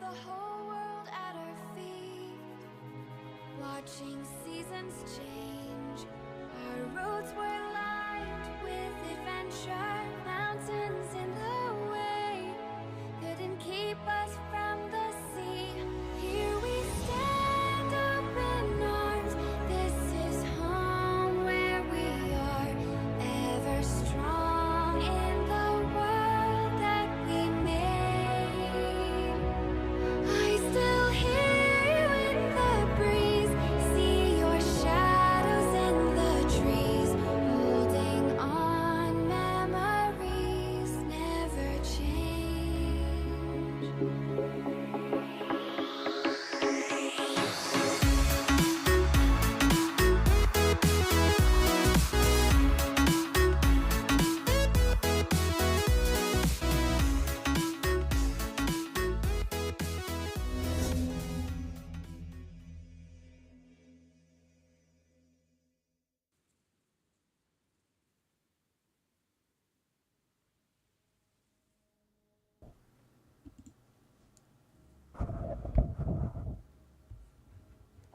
The whole world at our feet, watching seasons change. Our roads were lined with adventure, mountains in the way couldn't keep us from the sea. Here we stand open arms. This is home where we are, ever strong in the world that we made. I still hear you in the breeze, see your shadows in the trees, holding on, memories never change.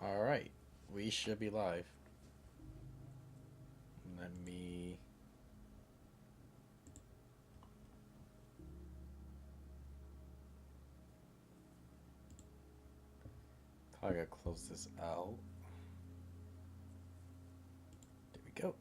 Alright, we should be live. Let me... Probably gotta close this out. There we go.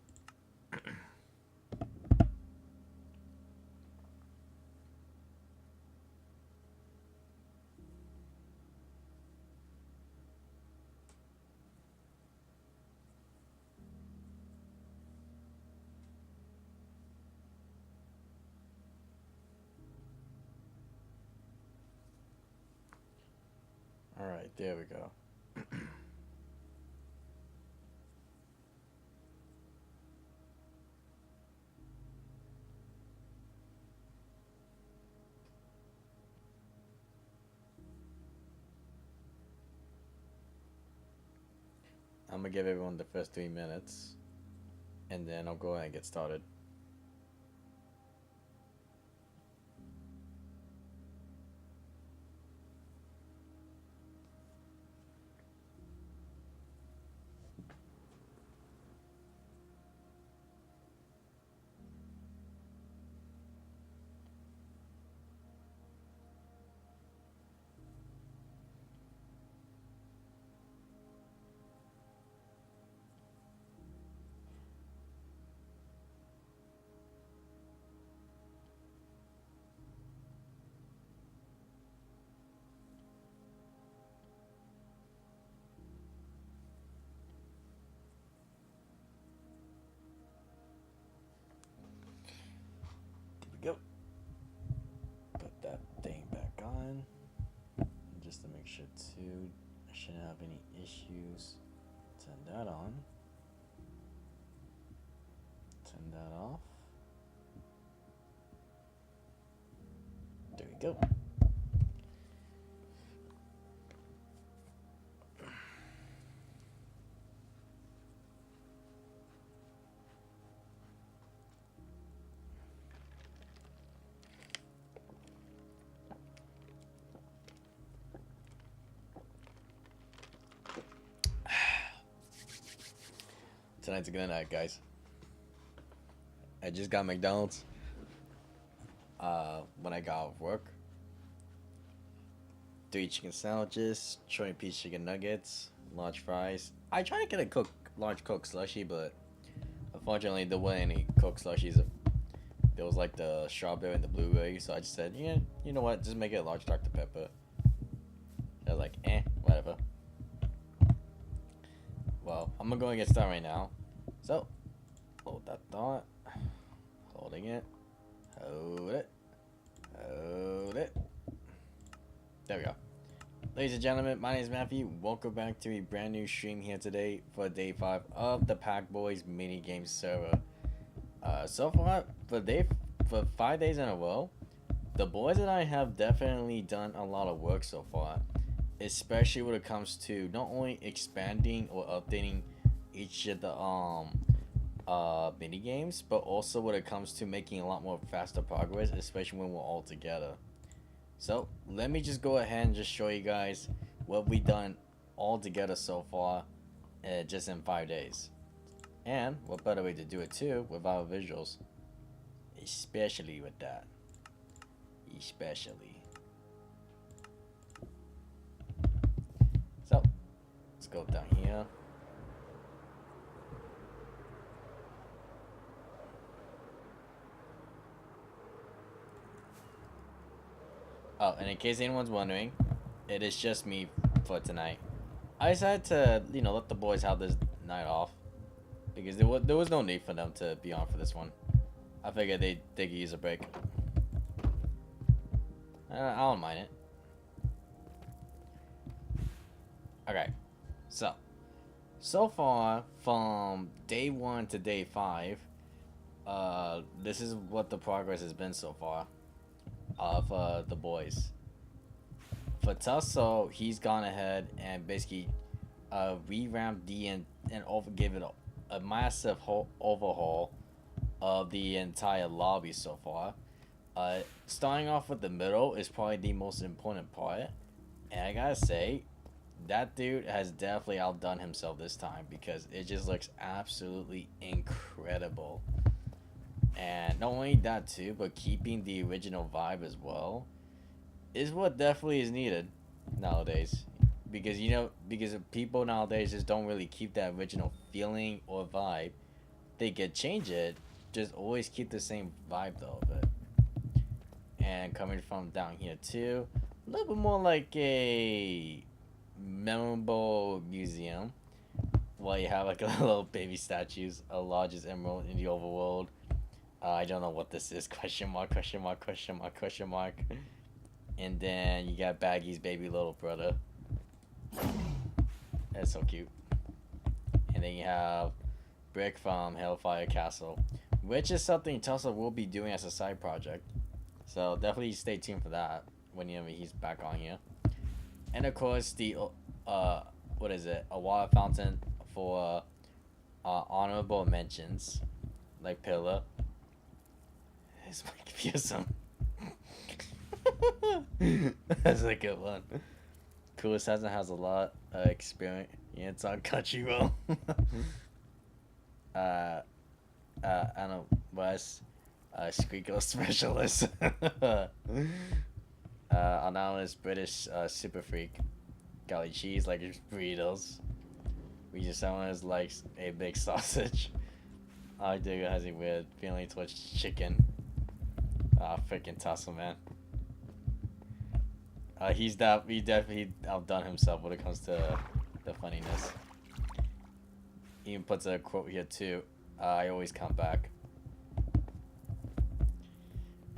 Alright, there we go. I'm gonna give everyone the first 3 minutes, and then I'll go ahead and get started. Go. Put that thing back on. And just to make sure too, I shouldn't have any issues. Turn that on. Turn that off. There we go. Tonight's a good night, guys. I just got McDonald's when I got off work. 3 chicken sandwiches, 20-piece chicken nuggets, large fries. I tried to get a large Coke slushie, but unfortunately there weren't any Coke slushies. There was like the strawberry and the blueberry, so I just said, yeah, you know what, just make it a large Dr. Pepper. I was like, whatever. Well, I'm gonna go and get started right now. So, hold that thought. Holding it. Hold it. Hold it. There we go. Ladies and gentlemen, my name is Matthew. Welcome back to a brand new stream here today for day 5 of the Pack Boys Minigames Server. So far, for 5 days in a row, the boys and I have definitely done a lot of work so far. Especially when it comes to not only expanding or updating each of the mini games, but also when it comes to making a lot more faster progress, especially when we're all together. So let me just go ahead and just show you guys what we've done all together so far, just in 5 days. And what better way to do it too with our visuals, especially with that. Especially. So let's go down here. Oh, and in case anyone's wondering, it is just me for tonight. I decided to, let the boys have this night off because there was no need for them to be on for this one. I figured they could use a break. I don't mind it. Okay, so far from day 1 to day 5, this is what the progress has been so far of the boys. For Tusso, he's gone ahead and basically revamped and gave it a massive overhaul of the entire lobby so far. Starting off with the middle is probably the most important part, and I gotta say, that dude has definitely outdone himself this time because it just looks absolutely incredible. And not only that too, but keeping the original vibe as well is what definitely is needed nowadays. Because because people nowadays just don't really keep that original feeling or vibe. They could change it, just always keep the same vibe though of it. And coming from down here too, a little bit more like a memorable museum. While you have like a little baby statues, a largest emerald in the overworld. I don't know what this is. Question mark, question mark, question mark, question mark. And then you got Baggy's baby little brother. That's so cute. And then you have Brick from Hellfire Castle, which is something Tesla will be doing as a side project. So definitely stay tuned for that whenever he's back on here. And of course the what is it? A water fountain for honorable mentions, like Pillar. It's fearsome. That's a good one. Cool Assassin has a lot of experience. Yeah, it's on Crunchyroll. I know Wes, Squeako specialist. Anonymous British super freak. Golly cheese like his burritos. We just someone is likes a big sausage. I dig has a weird feeling towards chicken. Freaking Tussle, man. He definitely outdone himself when it comes to the funniness. He even puts a quote here too. I always come back.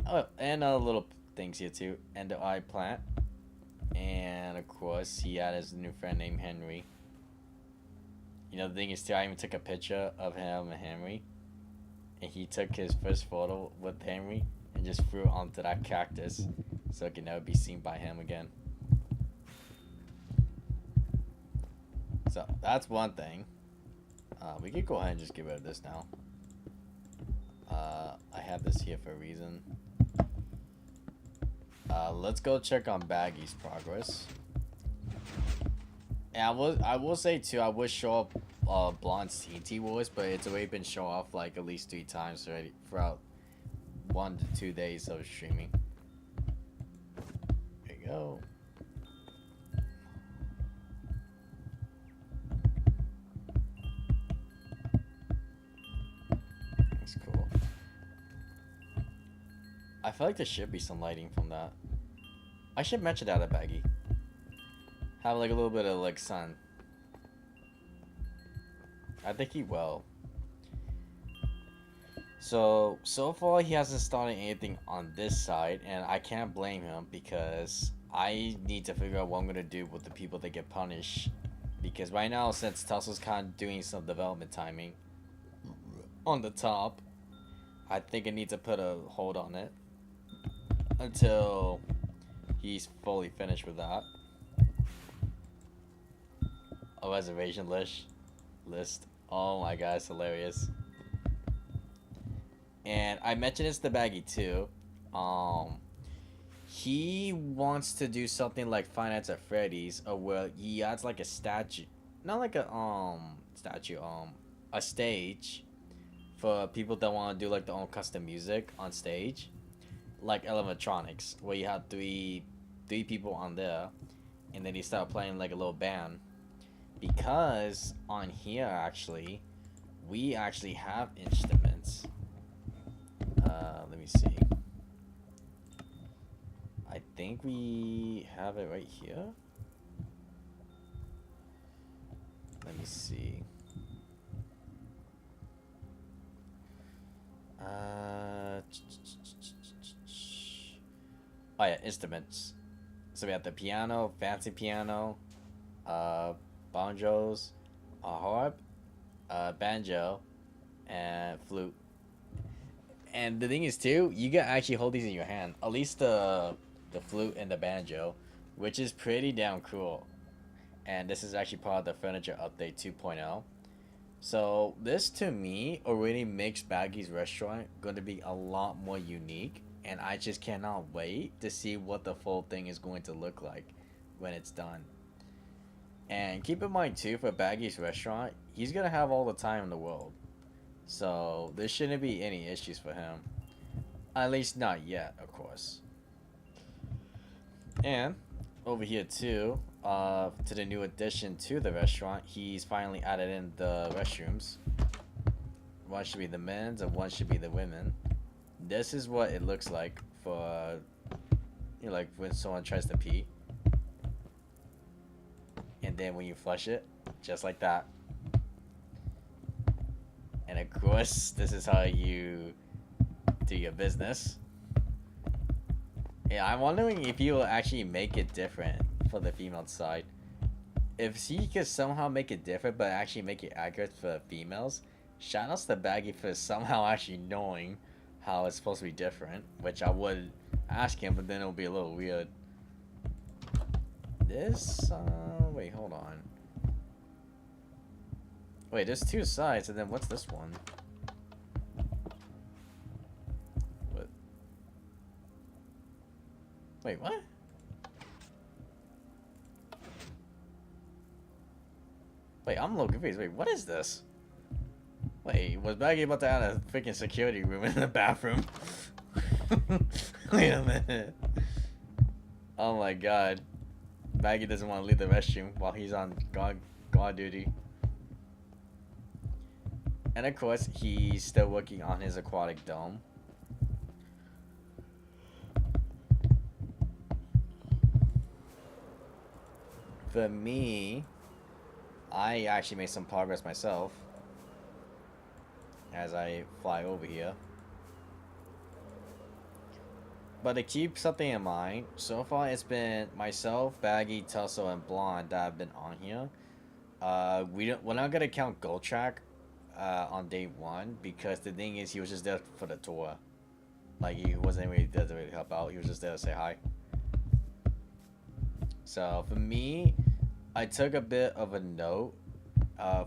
Oh, and little things here too. And the eye plant. And of course, he had his new friend named Henry. The thing is too, I even took a picture of him and Henry. And he took his first photo with Henry and just threw it onto that cactus so it can never be seen by him again. So that's one thing. We could go ahead and just get rid of this now. I have this here for a reason. Let's go check on Baggy's progress. And I will say too, I would show up Blonde's TNT Wars, but it's already been shown off like at least 3 times already throughout 1 to 2 days of streaming. There you go. That's cool. I feel like there should be some lighting from that. I should mention that at Baggy. have like a little bit of like sun. I think he will. So far he hasn't started anything on this side, and I can't blame him because I need to figure out what I'm gonna do with the people that get punished. Because right now, since Tesla's kind of doing some development timing on the top, I think I need to put a hold on it until he's fully finished with that. A reservation list. Oh my god, it's hilarious. And I mentioned this to Baggy too. He wants to do something like Finance at Freddy's, or where he adds like a statue, not like a statue, a stage for people that want to do like their own custom music on stage, like animatronics, where you have three people on there, and then you start playing like a little band. Because on here actually, we actually have instruments. Let me see. I think we have it right here. Let me see. Oh yeah, instruments. So we have the piano, fancy piano, banjos, a harp, banjo, and flute. And the thing is too, you can actually hold these in your hand. At least the flute and the banjo, which is pretty damn cool. And this is actually part of the furniture update 2.0. So this to me already makes Baggy's restaurant going to be a lot more unique, and I just cannot wait to see what the full thing is going to look like when it's done. And keep in mind too, for Baggy's restaurant, he's gonna have all the time in the world, so there shouldn't be any issues for him. At least not yet, of course. And over here too, to the new addition to the restaurant, he's finally added in the restrooms. One should be the men's and one should be the women. This is what it looks like for, you know, like when someone tries to pee. And then when you flush it, just like that. And of course, this is how you do your business. Yeah, I'm wondering if you will actually make it different for the female side. If he could somehow make it different, but actually make it accurate for females, shoutouts to Baggy for somehow actually knowing how it's supposed to be different, which I would ask him, but then it'll be a little weird. This, wait, hold on. Wait, there's two sides, and then what's this one? What? Wait, what? Wait, I'm a little confused. Wait, what is this? Wait, was Baggy about to add a freaking security room in the bathroom? Wait a minute. Oh my god. Baggy doesn't want to leave the restroom while he's on guard duty. And of course, he's still working on his aquatic dome. For me, I actually made some progress myself as I fly over here. But to keep something in mind, so far it's been myself, Baggy, Tussle, and Blonde that have been on here. We're not gonna count Goldtrack on day one, because the thing is he was just there for the tour. Like, he wasn't really there to really help out. He was just there to say hi. So for me, I took a bit of a note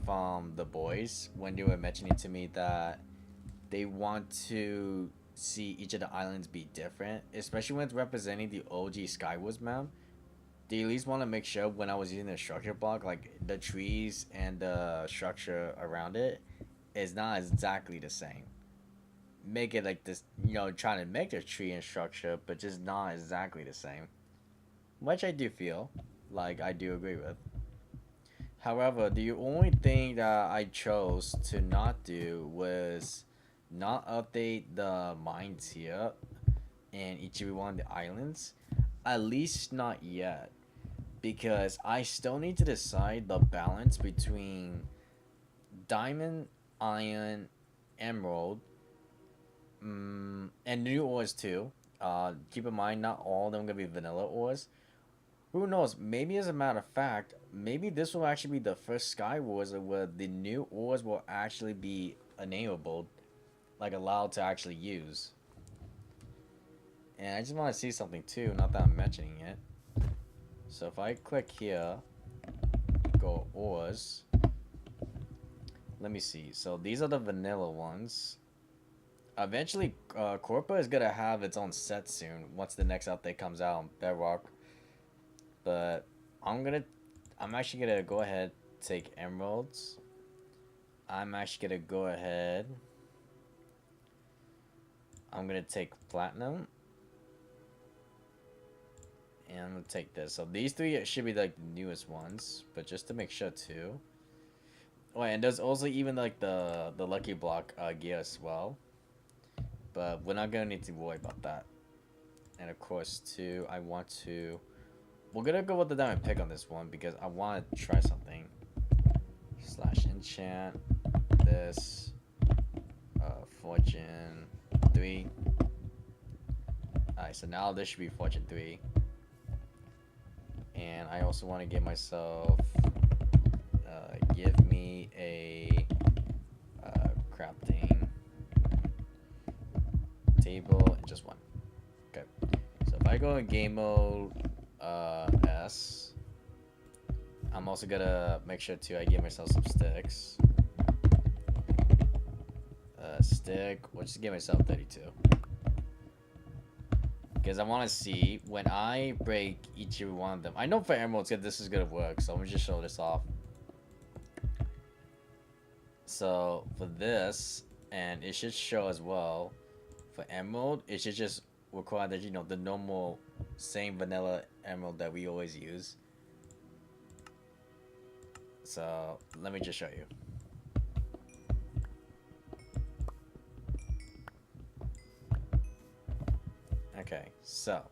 from the boys when they were mentioning to me that they want to see each of the islands be different, especially when it's representing the OG Skywoods map. They at least want to make sure when I was using the structure block, like the trees and the structure around it is not exactly the same. Make it like this, you know, trying to make the tree and structure, but just not exactly the same. Which I do feel like I do agree with. However, the only thing that I chose to not do was not update the mines here in each and every one of the islands. At least not yet. because I still need to decide the balance between diamond, iron, emerald, and new ores too. Keep in mind, not all of them gonna be vanilla ores. Who knows? Maybe as a matter of fact, maybe this will actually be the first Sky Wars where the new ores will actually be enabled, like allowed to actually use. And I just want to see something too, not that I'm mentioning it. So if I click here, go ores. Let me see. So these are the vanilla ones. Eventually, Corpa is gonna have its own set soon once the next update comes out on Bedrock. But I'm actually gonna go ahead take emeralds. I'm actually gonna go ahead. I'm gonna take platinum. And I'm gonna take this. So these three should be like the newest ones, but just to make sure too. Oh, and there's also even like the lucky block gear as well. But we're not gonna need to worry about that. And of course too, we're gonna go with the diamond pick on this one because I want to try something. Slash enchant this fortune 3. Alright, so now this should be fortune 3. And I also want to give myself give me a crafting table and just one. Okay, so if I go in game mode S, I'm also gonna make sure to I give myself some sticks. Stick, we'll just give myself 32. Because I want to see when I break each and one of them. I know for emeralds this is gonna work, so I'm gonna just show this off. So for this, and it should show as well. For emerald, it should just require that the normal same vanilla emerald that we always use. So let me just show you. Okay, so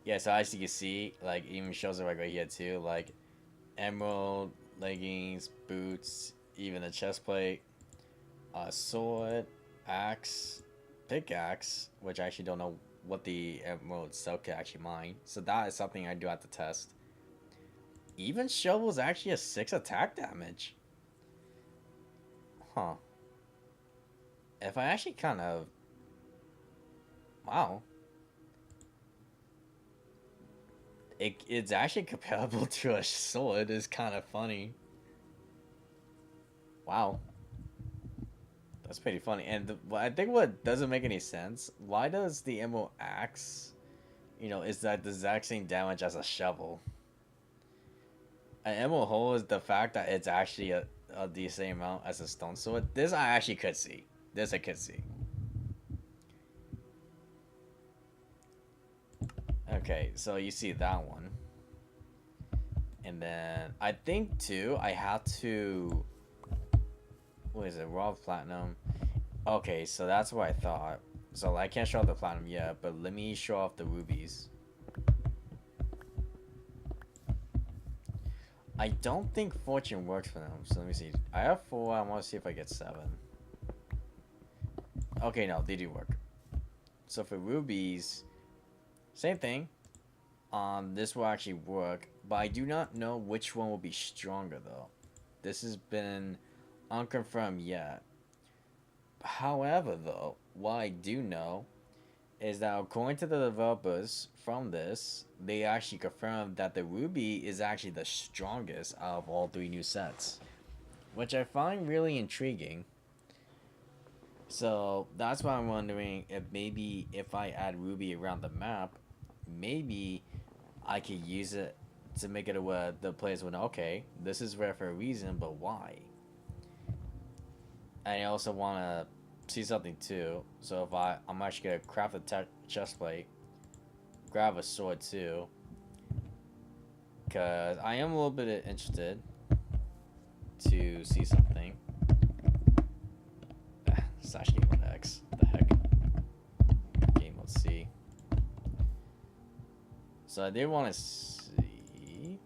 yeah, so as you can see, like it even shows it right here too, like emerald, leggings, boots, even the chest plate, sword, axe, pickaxe, which I actually don't know what the emerald itself can actually mine. So that is something I do have to test. Even shovel's actually a 6 attack damage. Huh. If I actually kind of... Wow. It's actually comparable to a sword. It's kind of funny. Wow. That's pretty funny. And I think what doesn't make any sense, why does the emerald axe, is that the exact same damage as a shovel? An emerald hole is the fact that it's actually the same amount as a stone sword. This I actually could see. This I could see. Okay, so you see that one. And then I think too, I have to... What is it? Raw platinum. Okay, so that's what I thought. So I can't show off the platinum yet, but let me show off the rubies. I don't think fortune works for them, so let me see. I have 4, I want to see if I get 7. Okay, no, they do work. So for rubies, same thing. This will actually work, but I do not know which one will be stronger though. This has been unconfirmed yet. However though, what I do know is that according to the developers from this, they actually confirmed that the ruby is actually the strongest out of all 3 new sets, which I find really intriguing. So that's why I'm wondering if maybe if I add ruby around the map, maybe I could use it to make it where the players would know, okay, this is rare for a reason, but why? I also want to see something too. So if I'm actually gonna craft a chest plate, grab a sword too, because I am a little bit interested to see something. Slash game mode X. What the heck? Game mode C. So I did want to see,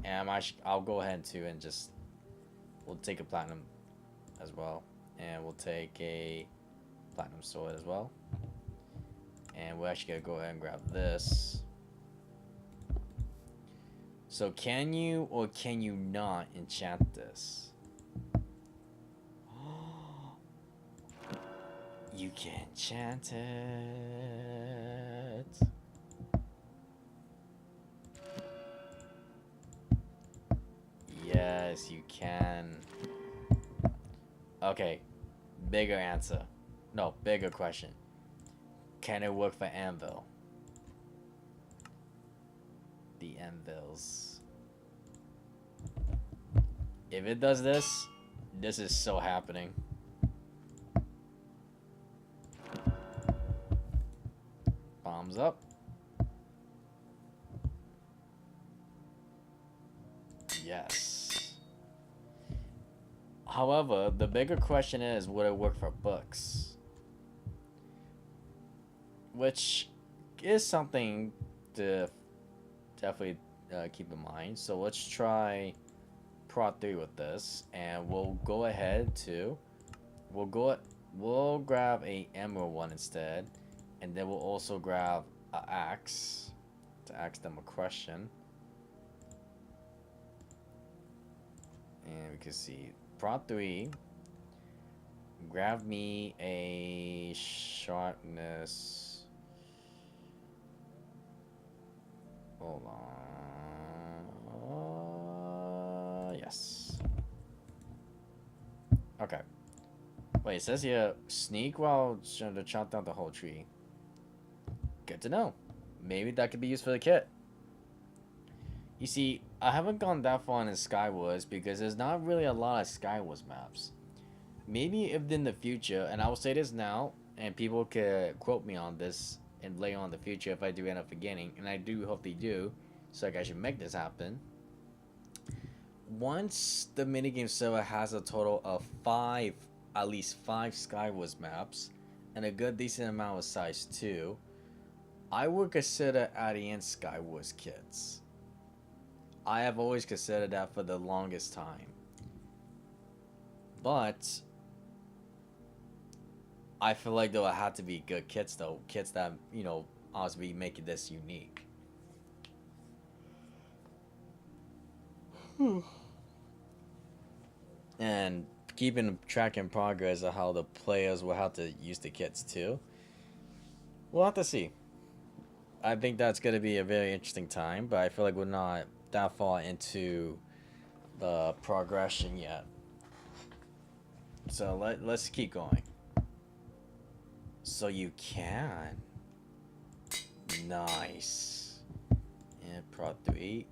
and I'll go ahead too and just we'll take a platinum as well, and we'll take a platinum sword as well, and we're actually gonna go ahead and grab this. So can you or can you not enchant this? You can enchant it. Yes, you can. Okay, bigger answer. No, bigger question. Can it work for anvil? The anvils. If it does this, this is so happening. Bombs up. Yes. However, the bigger question is, would it work for books? Which is something to definitely keep in mind. So let's try Prod 3 with this, and we'll go ahead to we'll grab a emerald one instead, and then we'll also grab an axe to ask them a question. And we can see Prod 3. Grab me a sharpness. Hold on. Yes. Okay. Wait, it says here, sneak while trying to chop down the whole tree. Good to know. Maybe that could be used for the kit. You see, I haven't gone that far in Skywoods because there's not really a lot of Skywoods maps. Maybe if in the future, and I will say this now, and people could quote me on this and later on in the future if I do end up forgetting, and I do hope they do, so like I should make this happen. Once the minigame server has a total of at least 5 Skywoods maps, and a good decent amount of size too, I would consider adding in Skywoods kits. I have always considered that for the longest time. But I feel like there will have to be good kits though. Kits that, you know, obviously making this unique. And keeping track in progress of how the players will have to use the kits too. We'll have to see. I think that's going to be a very interesting time, but I feel like we're not that far into the progression yet. So let's keep going. So you can. Nice. And Prod 3.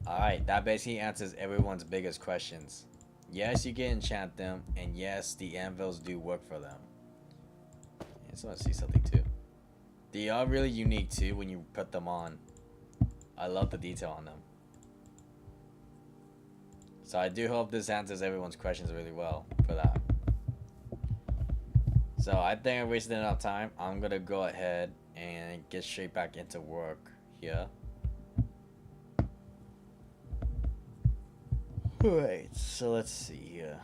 Alright, that basically answers everyone's biggest questions. Yes, you can enchant them, and yes, the anvils do work for them. I just want to see something too. They are really unique too when you put them on. I love the detail on them. So I do hope this answers everyone's questions really well for that. So I think I wasted enough time. I'm gonna go ahead and get straight back into work here. Alright, so let's see here.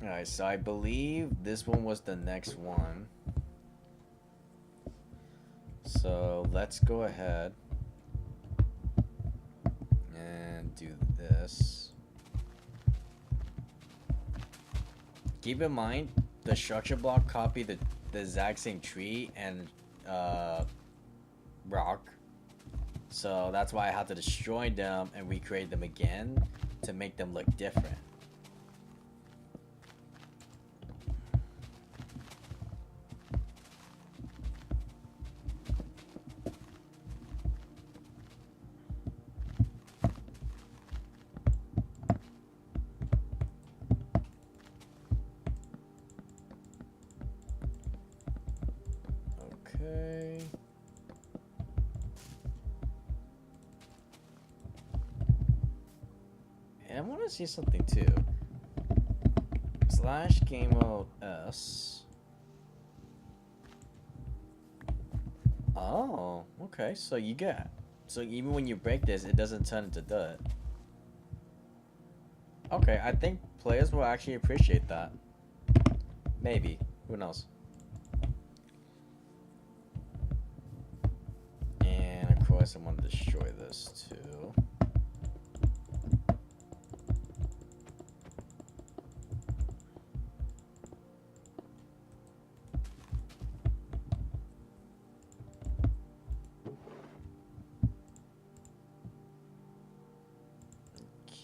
Alright, so I believe this one was the next one. So let's go ahead and do this. Keep in mind, the structure block copied the exact same tree and rock. So that's why I had to destroy them and recreate them again to make them look different. Okay. And I want to see something too. slash game mode S. Oh, okay. So you get. So even when you break this, it doesn't turn into dirt. Okay, I think players will actually appreciate that. Maybe. Who knows? And of course, I want to destroy this too.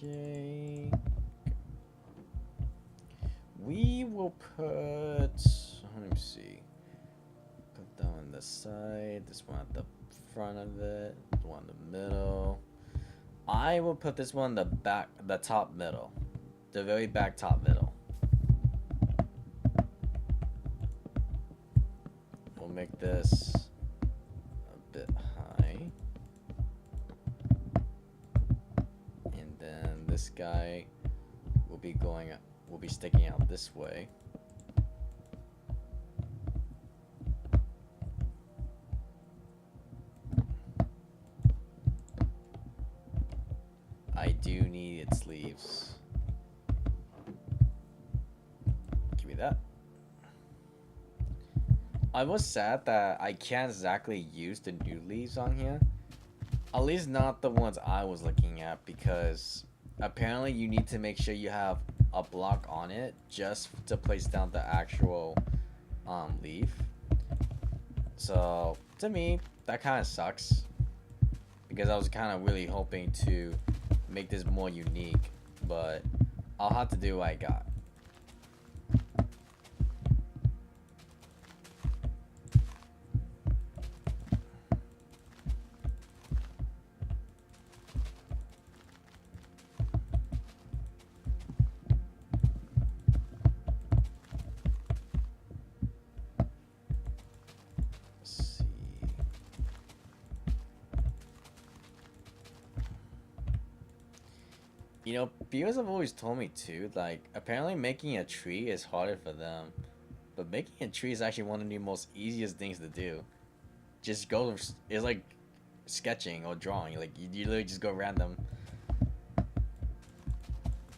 Okay. We will put. Let me see. Put that on the side. This one at the front of it. This one in the middle. I will put this one the back, the top middle, the very back top middle. We'll make this a bit high, and then this guy will be going. Will be sticking out this way. I do need its sleeves. Give me that. I was sad that I can't exactly use the new leaves on here. At least not the ones I was looking at, because apparently you need to make sure you have a block on it just to place down the actual leaf. So to me, that kind of sucks, because I was kind of really hoping to make this more unique, but I'll have to do what I got. You know, viewers have always told me too, like, apparently making a tree is harder for them. But making a tree is actually one of the most easiest things to do. Just go, it's like sketching or drawing. Like, you literally just go random.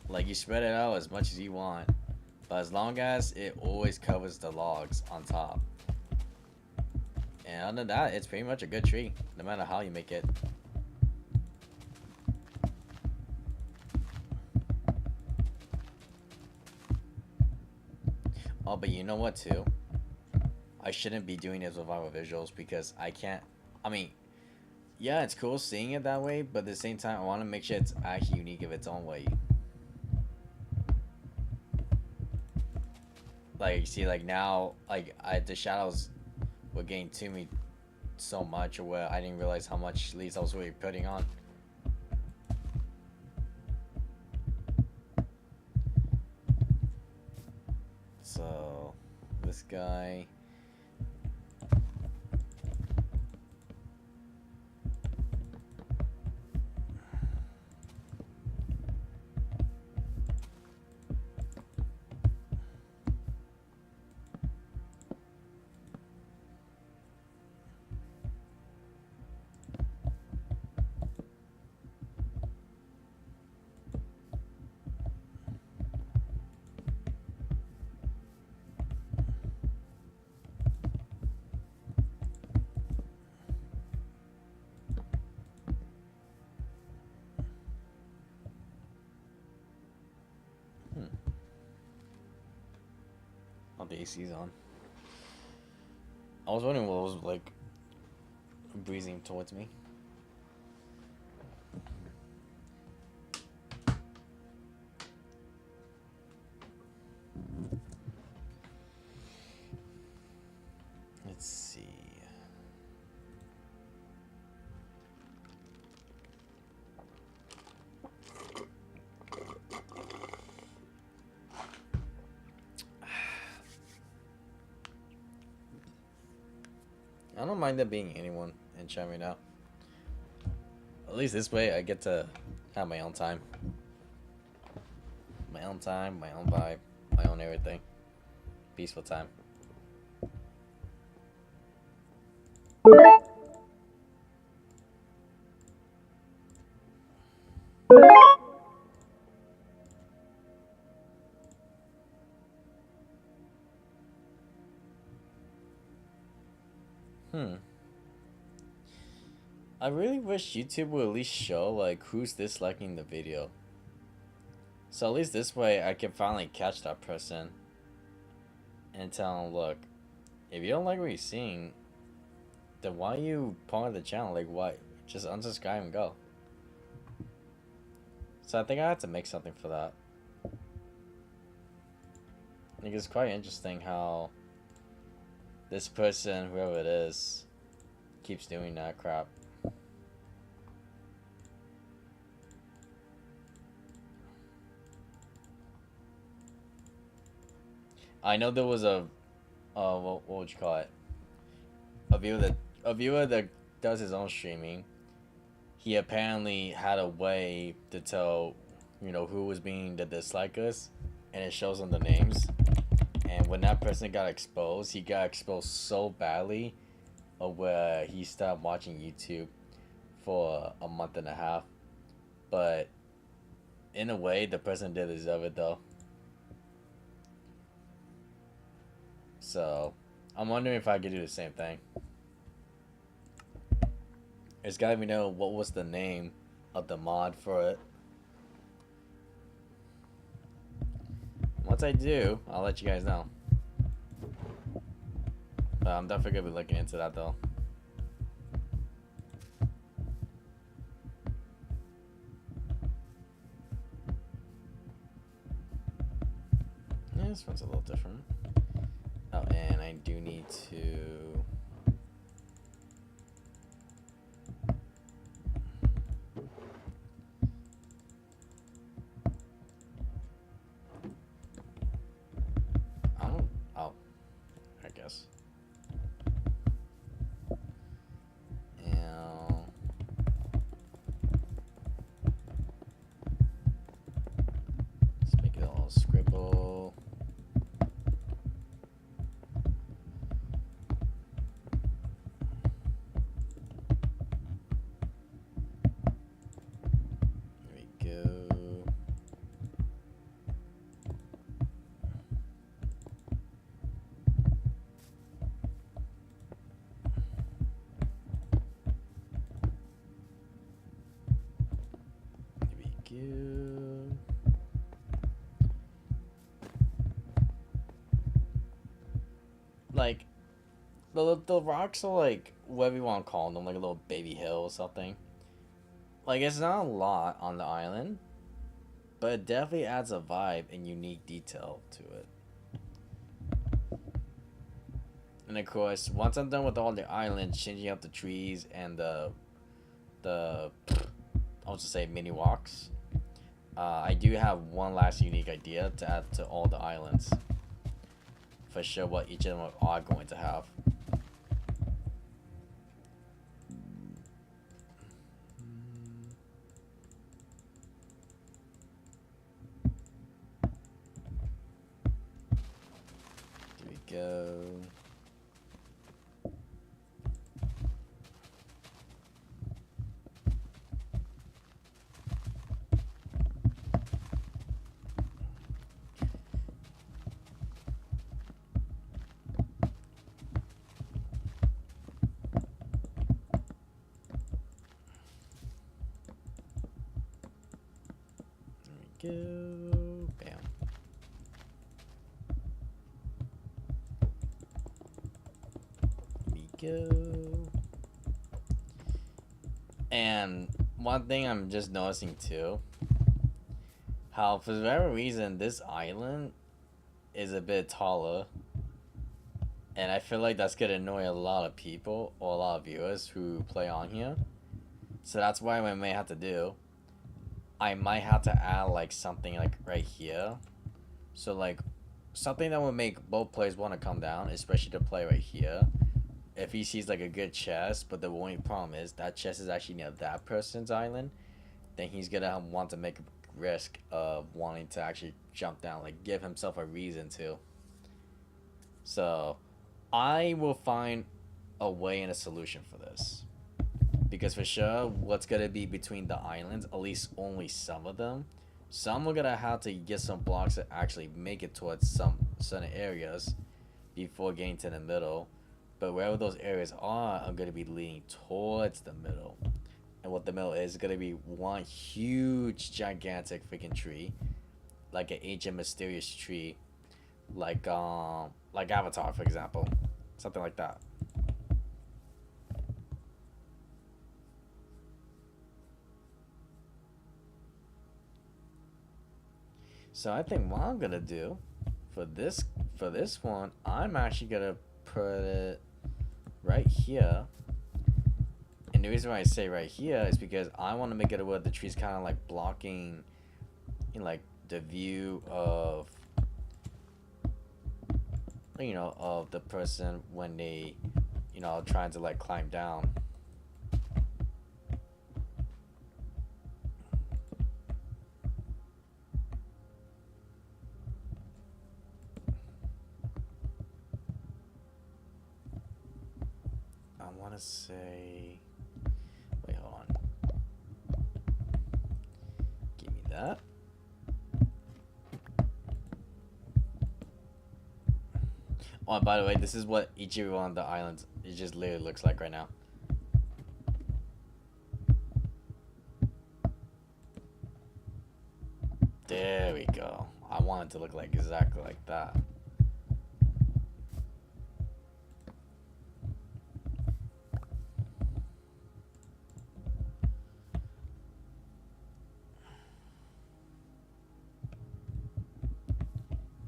Like, you spread it out as much as you want, but as long as it always covers the logs on top. And other than that, it's pretty much a good tree, no matter how you make it. Oh, but you know what too? I shouldn't be doing this without visuals, because I can't. I mean, yeah, it's cool seeing it that way, but at the same time, I want to make sure it's actually unique of its own way. Like, you see, like now, like the shadows were getting to me so much, where I didn't realize how much leaves I was really putting on. So, this guy. The AC's on. I was wondering what was like breezing towards me. Let's see. I don't mind there being anyone in chat right now. At least this way I get to have my own time. My own time, my own vibe. my own everything. Peaceful time. I really wish YouTube would at least show like who's disliking the video. So at least this way I can finally catch that person and tell them, look, if you don't like what you're seeing, then why are you part of the channel? Like, why? Just unsubscribe and go. So I think I have to make something for that. I think it's quite interesting how this person, whoever it is, keeps doing that crap. I know there was a, what would you call it? A viewer that does his own streaming. He apparently had a way to tell, who was being the dislikers, and it shows them the names. And when that person got exposed, he got exposed so badly, where he stopped watching YouTube for a month and a half. But in a way, the person did deserve it though. So I'm wondering if I could do the same thing. It's gotta be know what was the name of the mod for it. Once I do, I'll let you guys know. But I'm definitely gonna be looking into that though. Yeah, this one's a little different. Oh, and I do need to... Oh, I guess. And... Let's make it all scribble. Like, the rocks are like, whatever you want to call them, like a little baby hill or something. Like, it's not a lot on the island, but it definitely adds a vibe and unique detail to it. And of course, once I'm done with all the islands, changing up the trees and I'll just say mini walks, I do have one last unique idea to add to all the islands. For sure what each of them are going to have. Here we go. Go. Bam. We go. And one thing I'm just noticing too, how for whatever reason this island is a bit taller, and I feel like that's gonna annoy a lot of people or a lot of viewers who play on here. So that's why I may have to do, I might have to add like something like right here. So like something that would make both players want to come down, especially to play right here. If he sees like a good chest, but the only problem is that chest is actually near that person's island, then he's gonna want to make risk of wanting to actually jump down, like give himself a reason to. So I will find a way and a solution for this. Because for sure, what's gonna be between the islands, at least only some of them, some are gonna have to get some blocks to actually make it towards some certain areas before getting to the middle. But wherever those areas are, I'm gonna be leaning towards the middle. And what the middle is gonna be one huge, gigantic freaking tree, like an ancient, mysterious tree, like Avatar, for example, something like that. So I think what I'm gonna do for this one, I'm actually gonna put it right here. And the reason why I say right here is because I want to make it where the tree's kind of like blocking, like the view of, of the person when they, trying to like climb down. I want to say, wait, hold on. Give me that. Oh, by the way, this is what each of on the islands, it just literally looks like right now. There we go. I want it to look like exactly like that.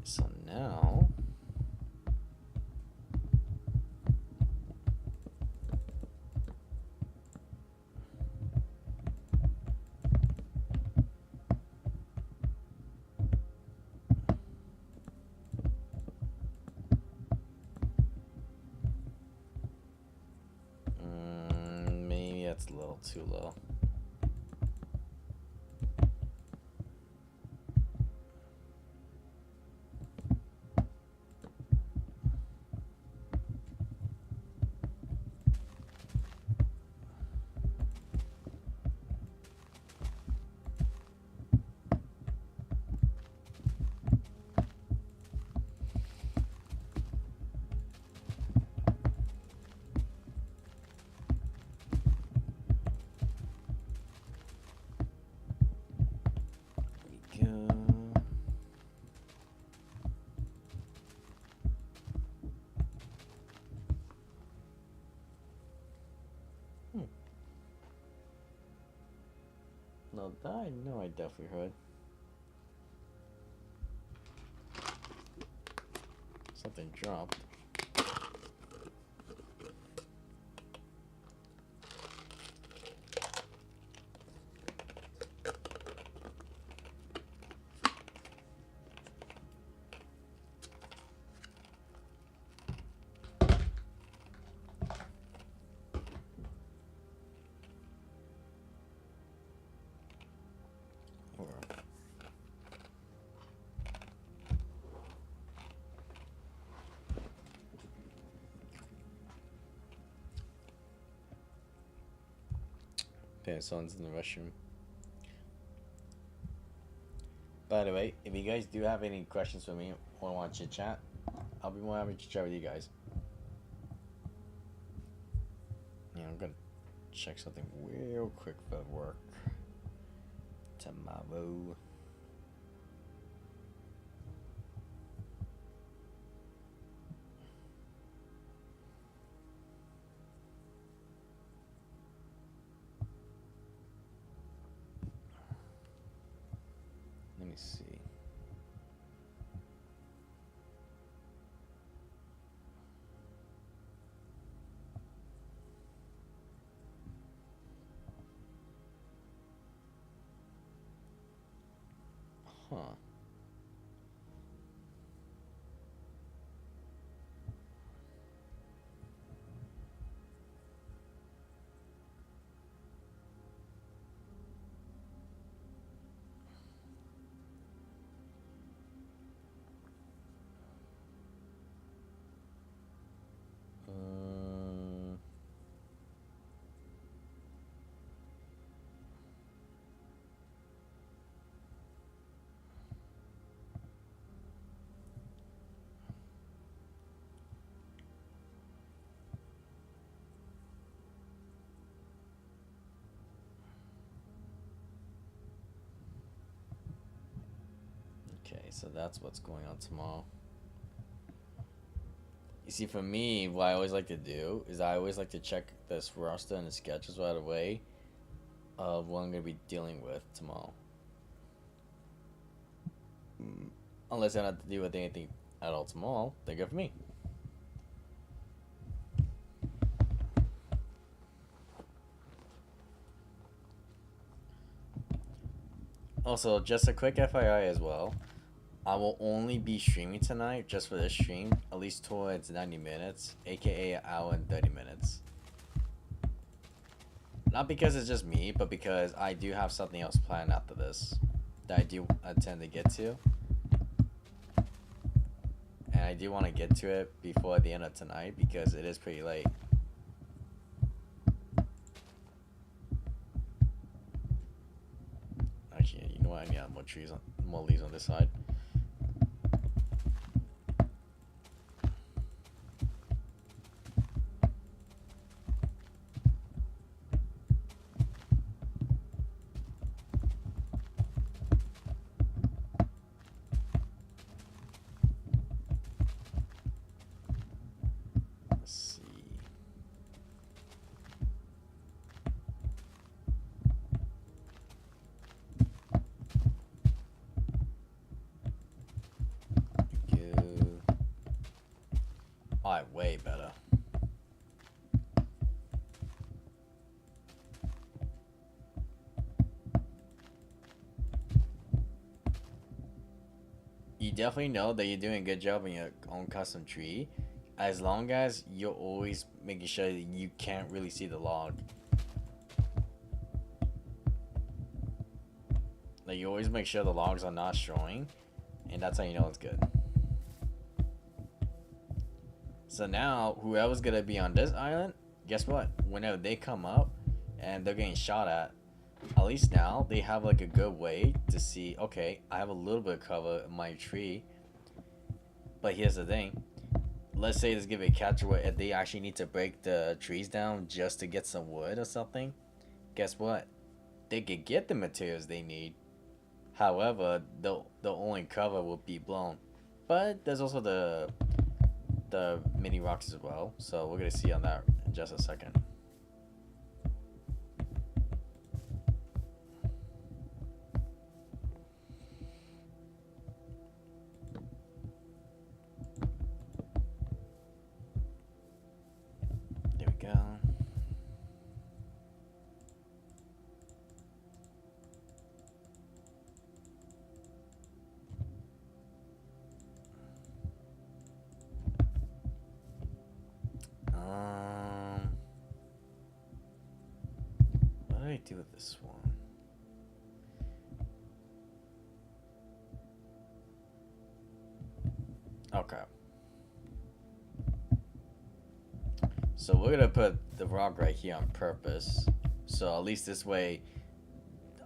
So now, maybe that's a little too low. No, that I know I definitely heard. Something dropped. Okay, someone's in the restroom. By the way, if you guys do have any questions for me or want to chit chat, I'll be more happy to chat with you guys. Yeah, I'm gonna check something real quick for work tomorrow. Let me see. Huh. Okay, so that's what's going on tomorrow. You see, for me, what I always like to do is I always like to check this roster and the sketches right away of what I'm going to be dealing with tomorrow. Unless I don't have to deal with anything at all tomorrow, they're good for me. Also, just a quick FYI as well. I will only be streaming tonight just for this stream, at least towards 90 minutes, aka an hour and 30 minutes. Not because it's just me, but because I do have something else planned after this that I do intend to get to. And I do want to get to it before the end of tonight because it is pretty late. Actually, you know what? I need more trees, more leaves on this side. Alright, way better. You definitely know that you're doing a good job on your own custom tree, as long as you're always making sure that you can't really see the log. Like, you always make sure the logs are not showing, and that's how you know it's good. So now, whoever's gonna be on this island, guess what? Whenever they come up and they're getting shot at least now they have like a good way to see, okay, I have a little bit of cover in my tree. But here's the thing. Let's say let's give it a catch where if they actually need to break the trees down just to get some wood or something, guess what? They could get the materials they need. However, the only cover will be blown. But there's also the mini rocks as well, so we're gonna see on that in just a second. There we go. What do I do with this one? Okay. So we're gonna put the rock right here on purpose. So at least this way,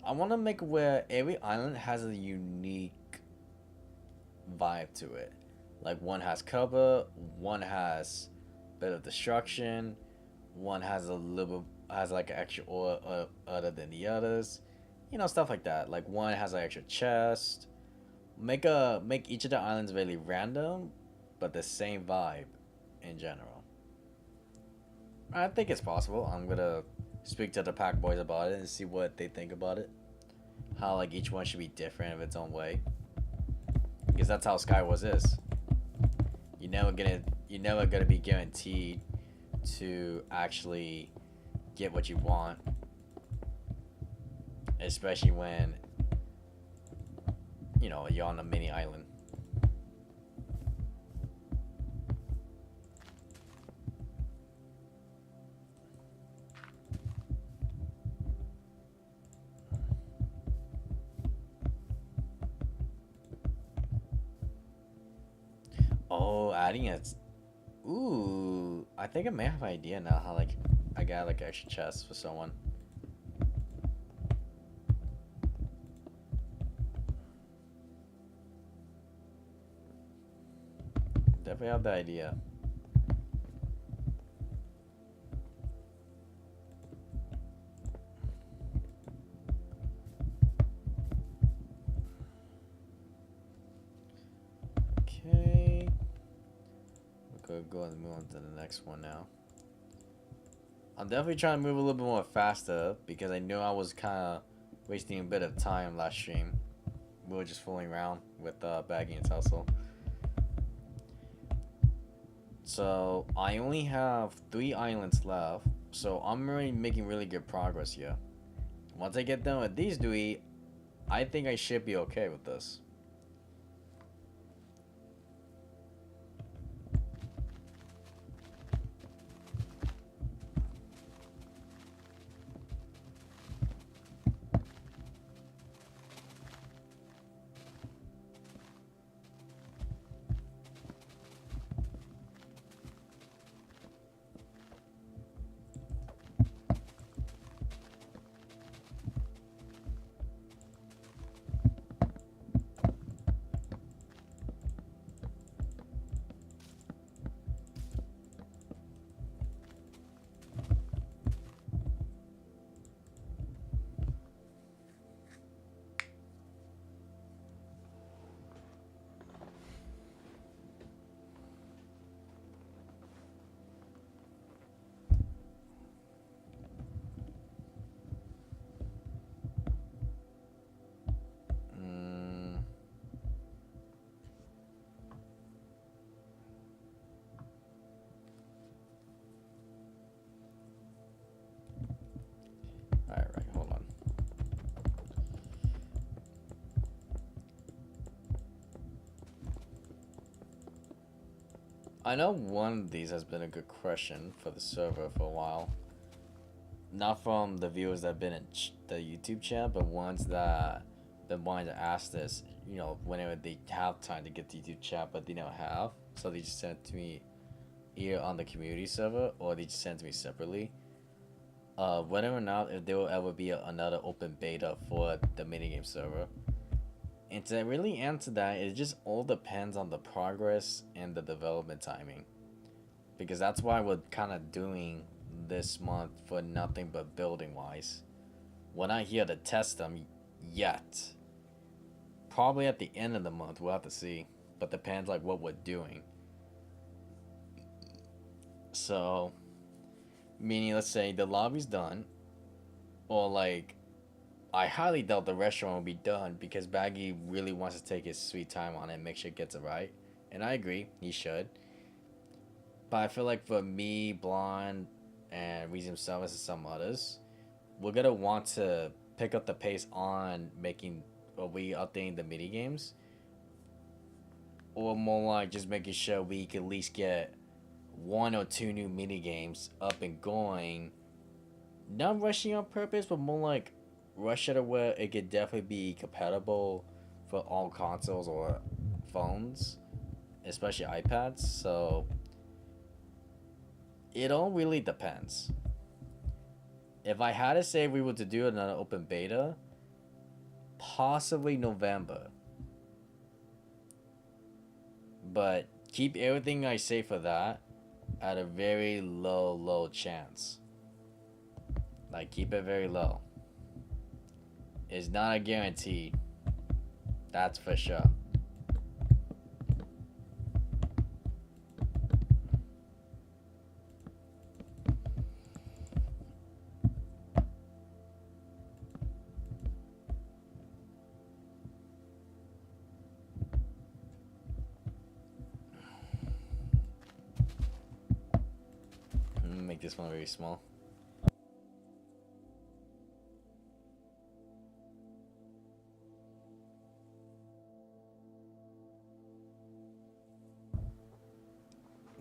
I want to make it where every island has a unique vibe to it. Like one has cover, one has a bit of destruction, one has a little has like an extra ore other than the others, you know, stuff like that. Like one has an extra chest. Make each of the islands really random, but the same vibe in general. I think it's possible. I'm gonna speak to the Pack Boys about it and see what they think about it. How like each one should be different in its own way. Because that's how Skywars is. You're never gonna be guaranteed to actually get what you want. Especially when, you know, you're on a mini island. Oh, adding it. Ooh, I think I may have an idea now how like I got like an extra chest for someone. Definitely have the idea. go and move on to the next one now. I'm definitely trying to move a little bit more faster because I know I was kind of wasting a bit of time last stream. We were just fooling around with Baggy and Tussle. So I only have 3 islands left, so I'm really making really good progress here. Once I get done with these 3, I think I should be okay with this. Alright, hold on. I know one of these has been a good question for the server for a while. Not from the viewers that have been in the YouTube chat, but ones that been wanting to ask this, you know, whenever they have time to get the YouTube chat, but they don't have. So they just send it to me either on the community server or they just send it to me separately. Whether or not if there will ever be another open beta for the minigame server. And to really answer that, it just all depends on the progress and the development timing. Because that's why we're kind of doing this month for nothing but building wise. We're not here to test them yet. Probably at the end of the month, we'll have to see. But depends like what we're doing. So, meaning let's say the lobby's done. Or like, I highly doubt the restaurant will be done because Baggy really wants to take his sweet time on it and make sure it gets it right. And I agree, he should. But I feel like for me, Blonde, and Reason Service and some others, we're gonna want to pick up the pace on making or updating the mini games. Or more like just making sure we can at least get 1 or 2 new mini games up and going. Not rushing on purpose, but more like rush it where it could definitely be compatible for all consoles or phones, especially iPads. So it all really depends. If I had to say we were to do another open beta, possibly November. But keep everything I say for that at a very low chance. Like, keep it very low. It's not a guarantee. That's for sure. Make this one very small.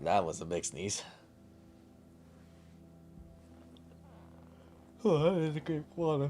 That was a big sneeze. Oh, that is a great water.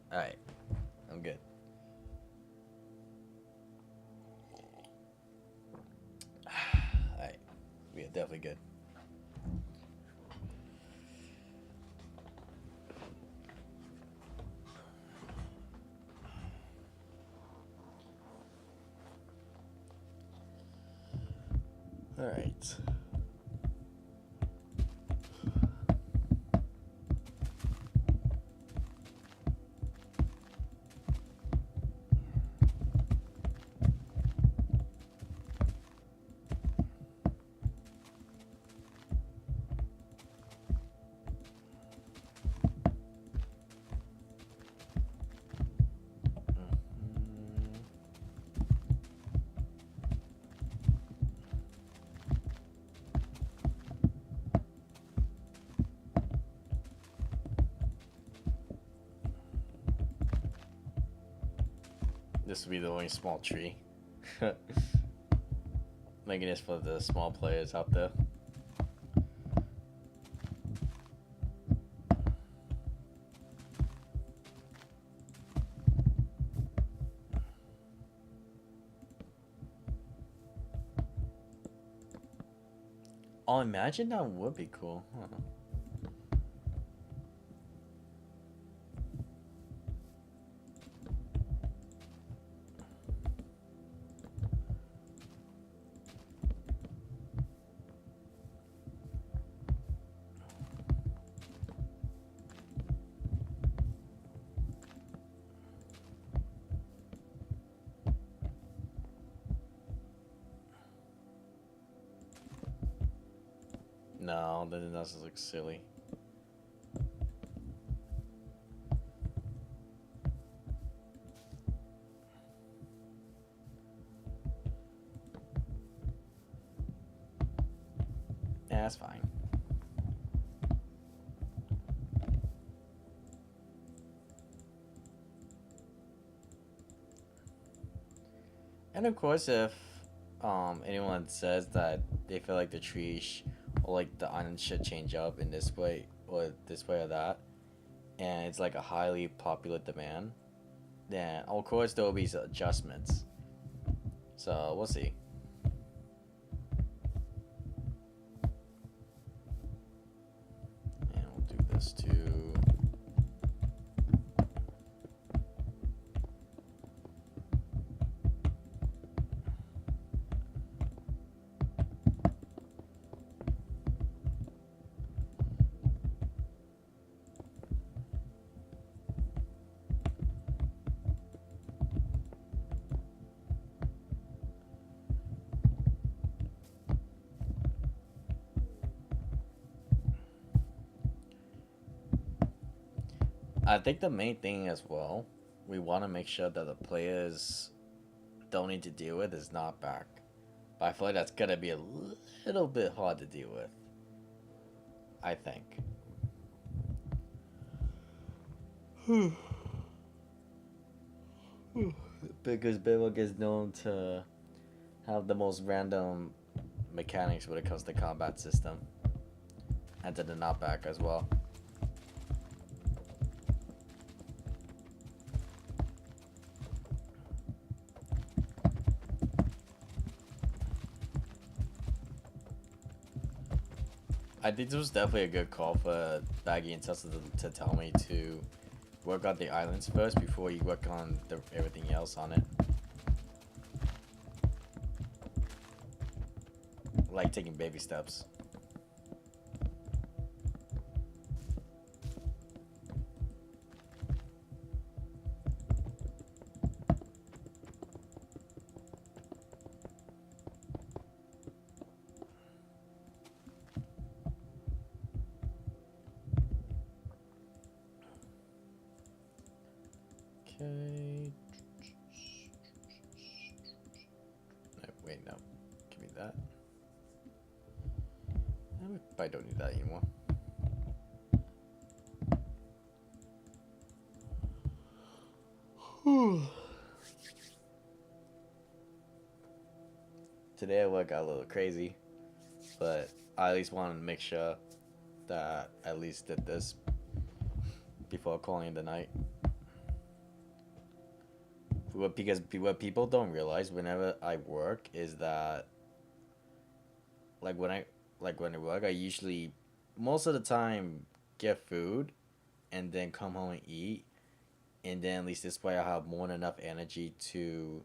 Alright, I'm good. Alright, we are definitely good. All right. This will be the only small tree. Making this for the small players out there. Oh, imagine that would be cool. Huh. No, that doesn't look silly. Yeah, that's fine. And of course, if anyone says that they feel like the tree or like the island should change up in this way or this way or that, and it's like a highly popular demand, then of course there will be some adjustments. So we'll see. And we'll do this too. I think the main thing as well, we want to make sure that the players don't need to deal with is not back. But I feel like that's gonna be a little bit hard to deal with. I think. Because Bedrock is known to have the most random mechanics when it comes to combat system. And to the knockback as well. I think this was definitely a good call for Baggy and Tesla to tell me to work on the islands first before you work on everything else on it. Like taking baby steps. Okay. No, wait, no. Give me that. I don't need that anymore. Today I got a little crazy, but I at least wanted to make sure that I at least did this before calling it the night. Because what people don't realize whenever I work is that, like when I work, I usually most of the time get food and then come home and eat, and then at least this way I have more than enough energy to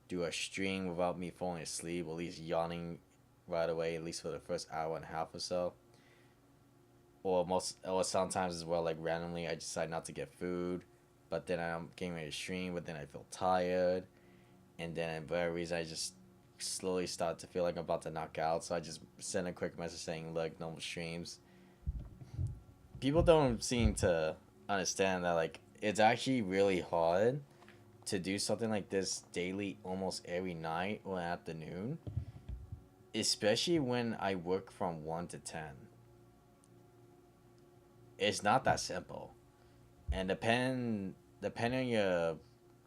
do a stream without me falling asleep, or at least yawning right away, at least for the first hour and a half or so. Or sometimes as well, like randomly, I decide not to get food, but then I'm getting ready to stream, but then I feel tired, and then for whatever reason, I just slowly start to feel like I'm about to knock out. So I just send a quick message saying, "Look, no more streams." People don't seem to understand that like it's actually really hard to do something like this daily, almost every night or afternoon, especially when I work from 1 to 10. It's not that simple, and depending on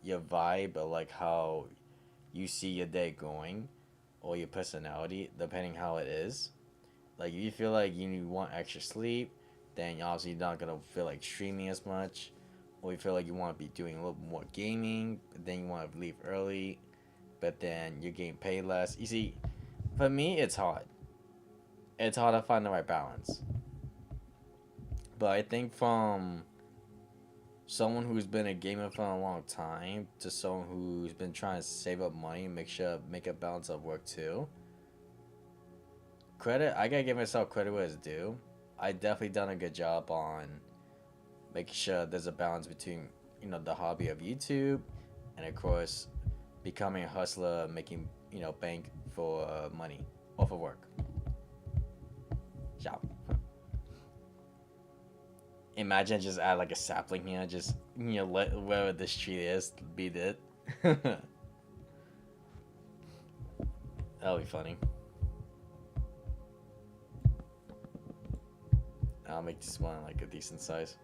your vibe or like how you see your day going, or your personality, depending how it is. Like if you feel like you want extra sleep, then obviously you're not gonna feel like streaming as much. Or you feel like you want to be doing a little more gaming, but then you want to leave early, but then you're getting paid less. You see, for me, it's hard. It's hard to find the right balance. But I think from someone who's been a gamer for a long time to someone who's been trying to save up money and make a balance of work too. Credit, I gotta give myself credit where it's due. I definitely done a good job on making sure there's a balance between the hobby of YouTube and of course becoming a hustler, making bank for money off of work. Yeah. Imagine just add like a sapling here, just let wherever this tree is be it. That'll be funny. I'll make this one like a decent size.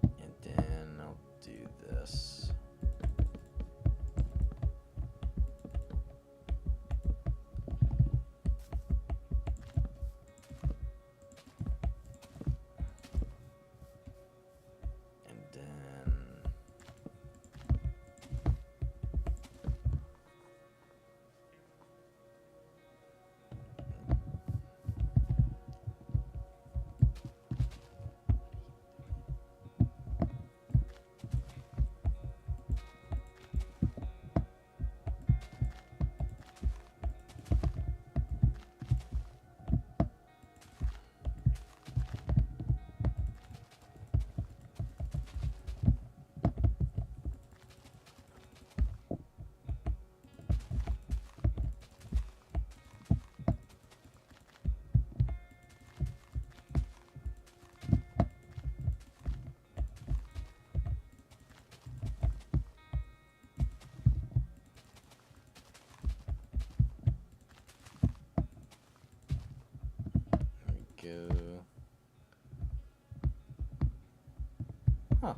And then I'll do this. Huh.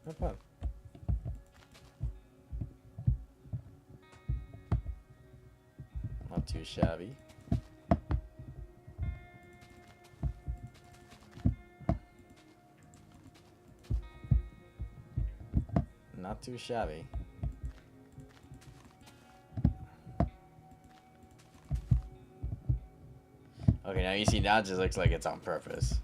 Not bad. Not too shabby. Not too shabby. Okay, now you see, now it just looks like it's on purpose.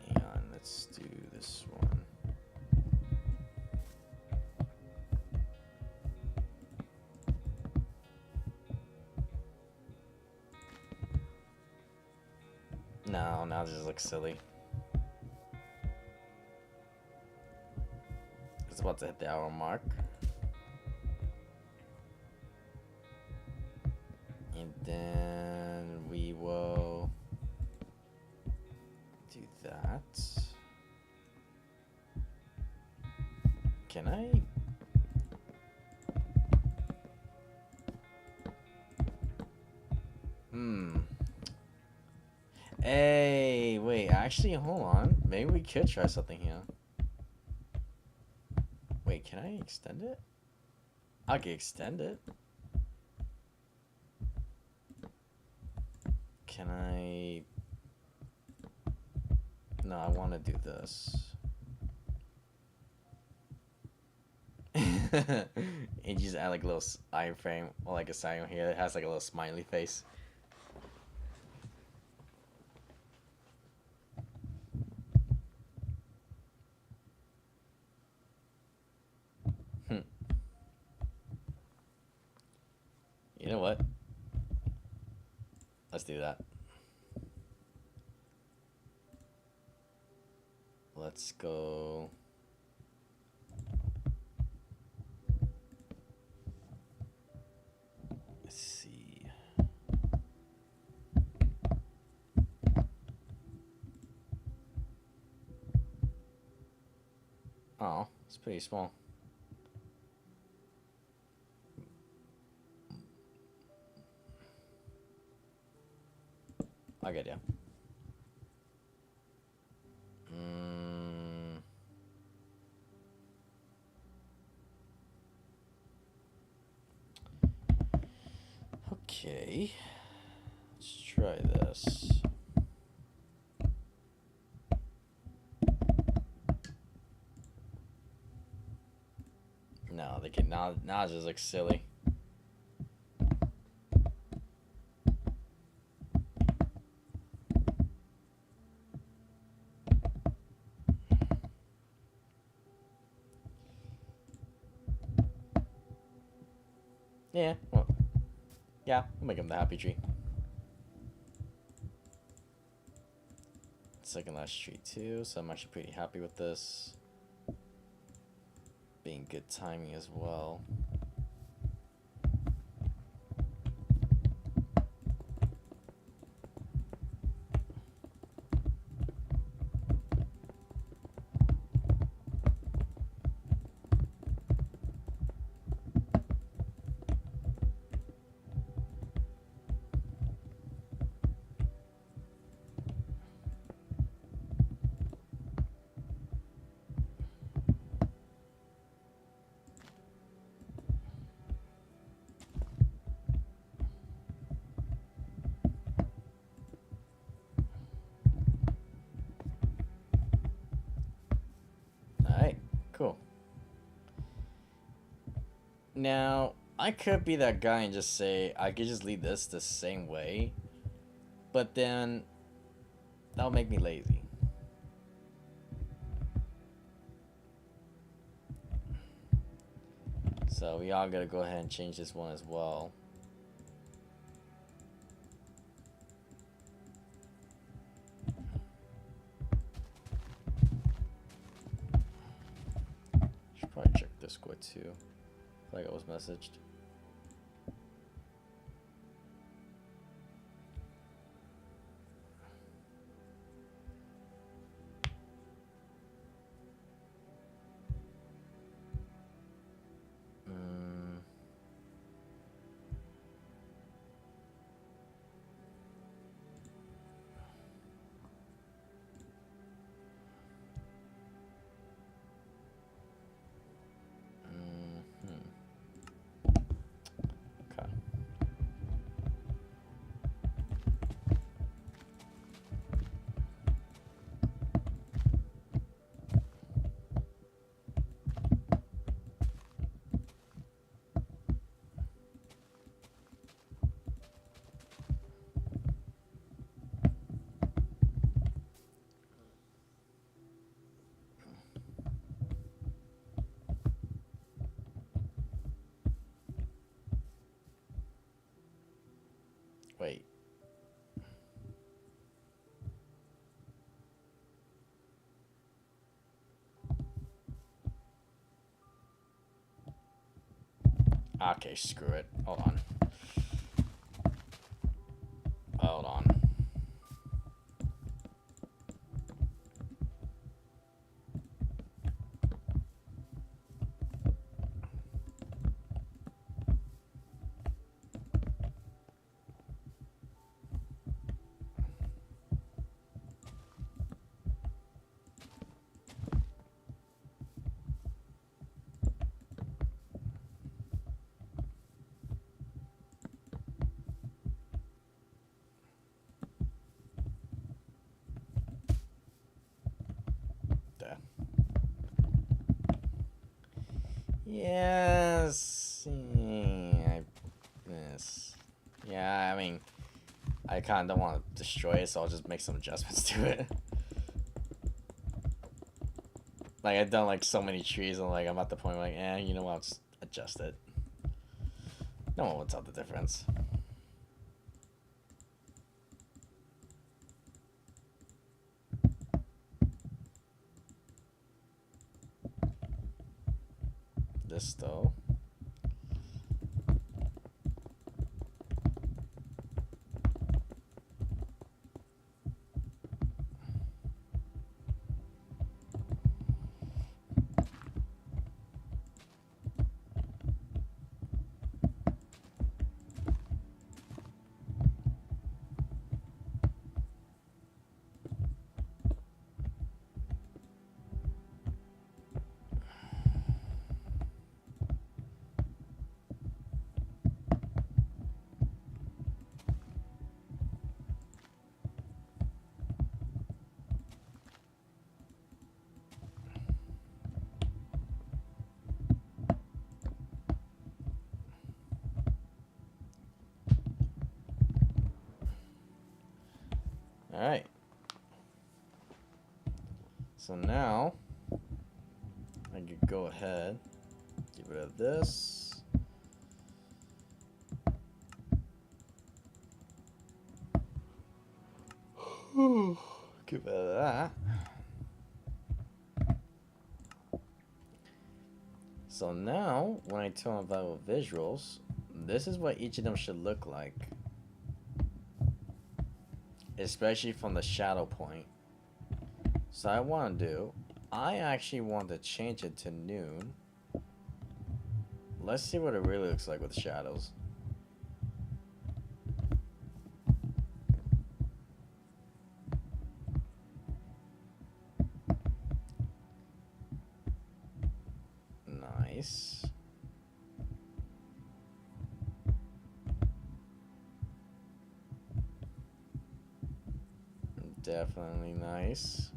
Hang on, let's do this one. No, now it just looks silly. It's about to hit the hour mark. And then we will do that. Can I? Hey, wait, actually, hold on. Maybe we could try something here. Wait, can I extend it? I can extend it. Can I? No, I want to do this. And you just add like a little iframe or like a sign here that has like a little smiley face. You know what? Let's do that. Let's go. Let's see. Oh, it's pretty small. I get ya. Okay. Let's try this. No, they can now it just looks silly. Yeah, well, yeah, we'll make him the happy tree. Second last tree too, so I'm actually pretty happy with this. Being good timing as well. Alright, cool. Now, I could be that guy and just say, I could just leave this the same way, but then that'll make me lazy. So we all gotta go ahead and change this one as well. Should probably check Discord too. I think I was messaged. Wait. Okay, screw it. Hold on. Hold on. Yes. Yes. Yeah, I mean, I kind of don't want to destroy it, so I'll just make some adjustments to it. Like, I've done, like, so many trees, and, like, I'm at the point where, like, you know what, I'll just adjust it. No one will tell the difference. This, though. Alright. So now, I could go ahead, get rid of this. Get rid of that. So now, when I turn on vital visuals, this is what each of them should look like. Especially from the shadow point. So I want to do, I actually want to change it to noon. Let's see what it really looks like with shadows. Nice. Definitely nice.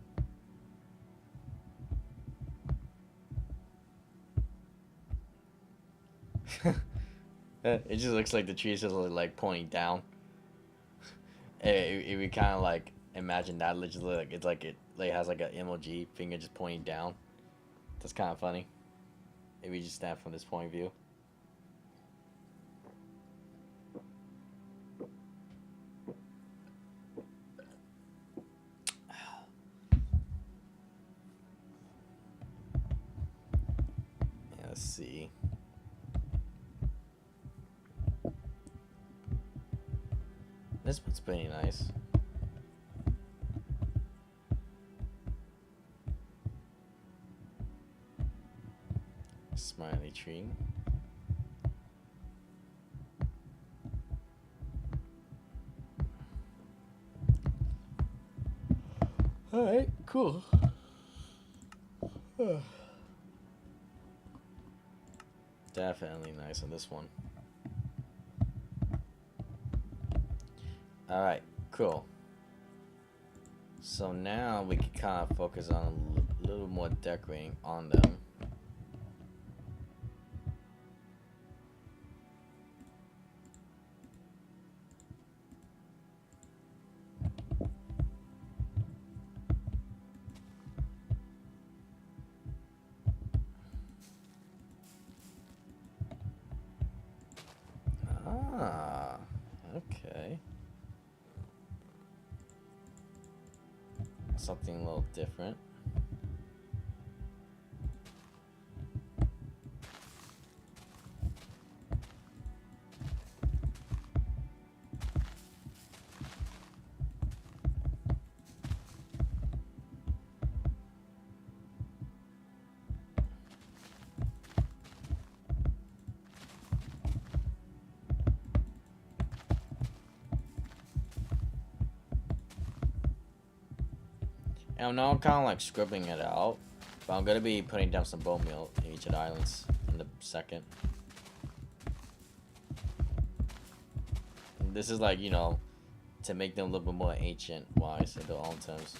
It just looks like the trees are like pointing down. If we kind of like imagine that, literally like it's like it has like an emoji finger just pointing down. That's kind of funny. If we just stand from this point of view. Yeah, let's see. This one's pretty nice. Smiley tree. Alright, cool. Definitely nice on this one. Alright, cool. So now we can kind of focus on a little more decorating on them. Ah, okay. Something a little different. And now I'm kind of like scribbling it out, but I'm gonna be putting down some bone meal in each of the islands in the second. And this is like, you know, to make them a little bit more ancient wise in their own terms.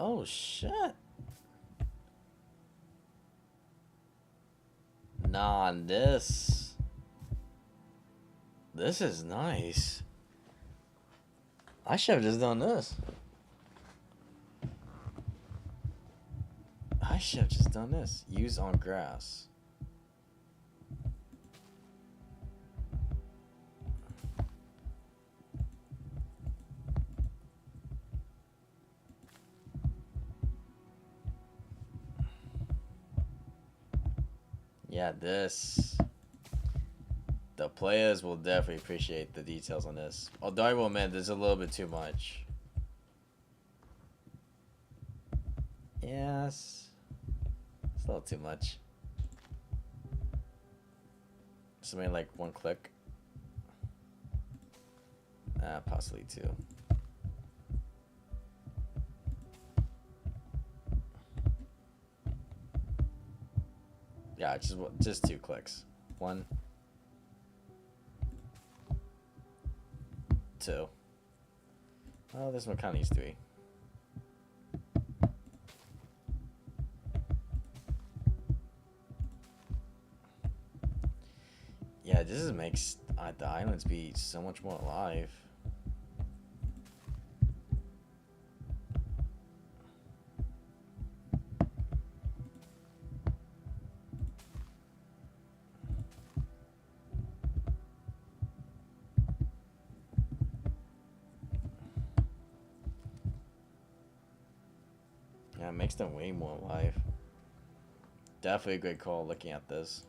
Oh shit. Nah, this is nice. I should have just done this. I should have just done this. Use on grass. Yeah, this. The players will definitely appreciate the details on this. Although I will admit, there's a little bit too much. Yes. It's a little too much. Something like one click. Possibly two. Yeah, just 2 clicks. 1, 2. Oh, this one kind of needs 3. Yeah, this makes the islands be so much more alive. Yeah, it makes them way more alive. Definitely a great call looking at this.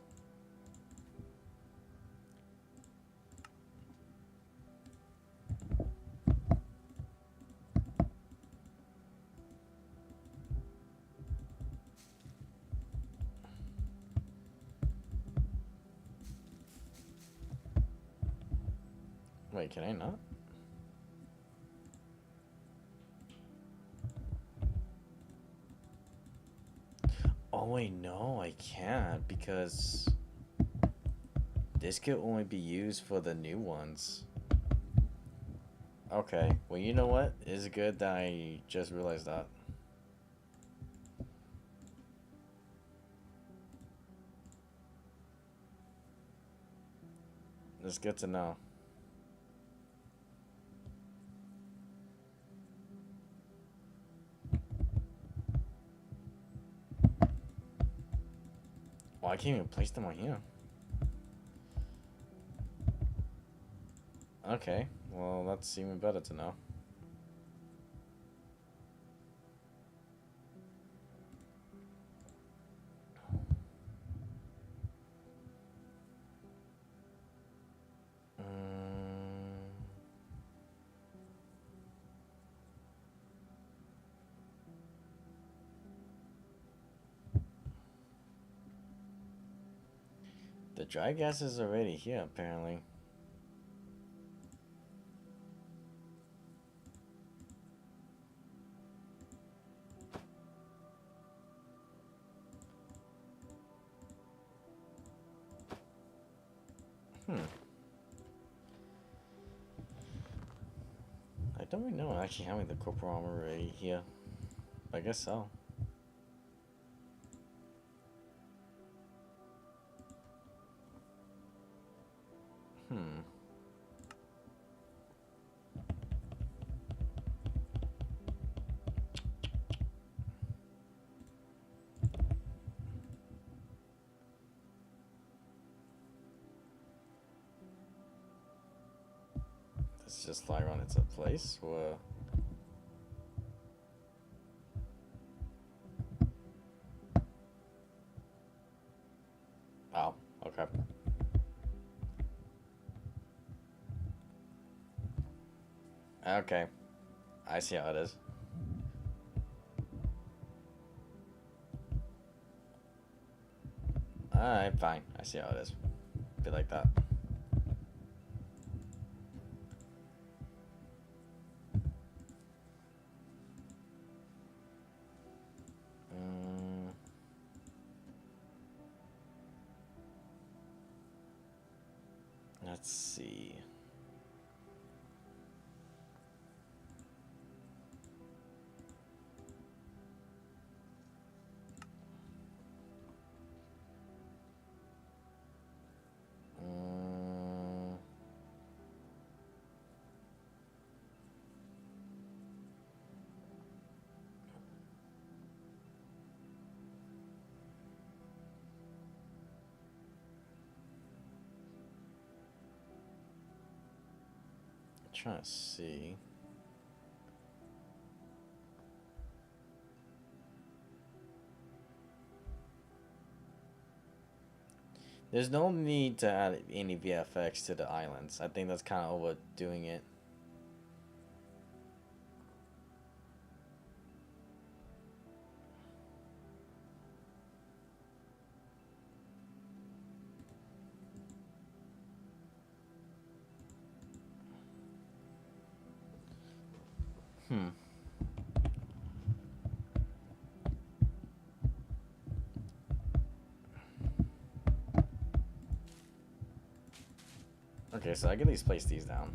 Wait, can I not? Oh wait, no, I can't because this could only be used for the new ones. Okay, well you know what? It's good that I just realized that. It's good to know. Oh, I can't even place them on here. Okay, well that's even better to know. The dry gas is already here, apparently. I don't really know actually having the corporal armor already here. I guess so. Let's just fly around into place, or... Oh, okay. Okay. I see how it is. Alright, fine. I see how it is. Be like that. Let's see. trying to see. There's no need to add any VFX to the islands. I think that's kind of overdoing it. Okay, so I can at least place these down.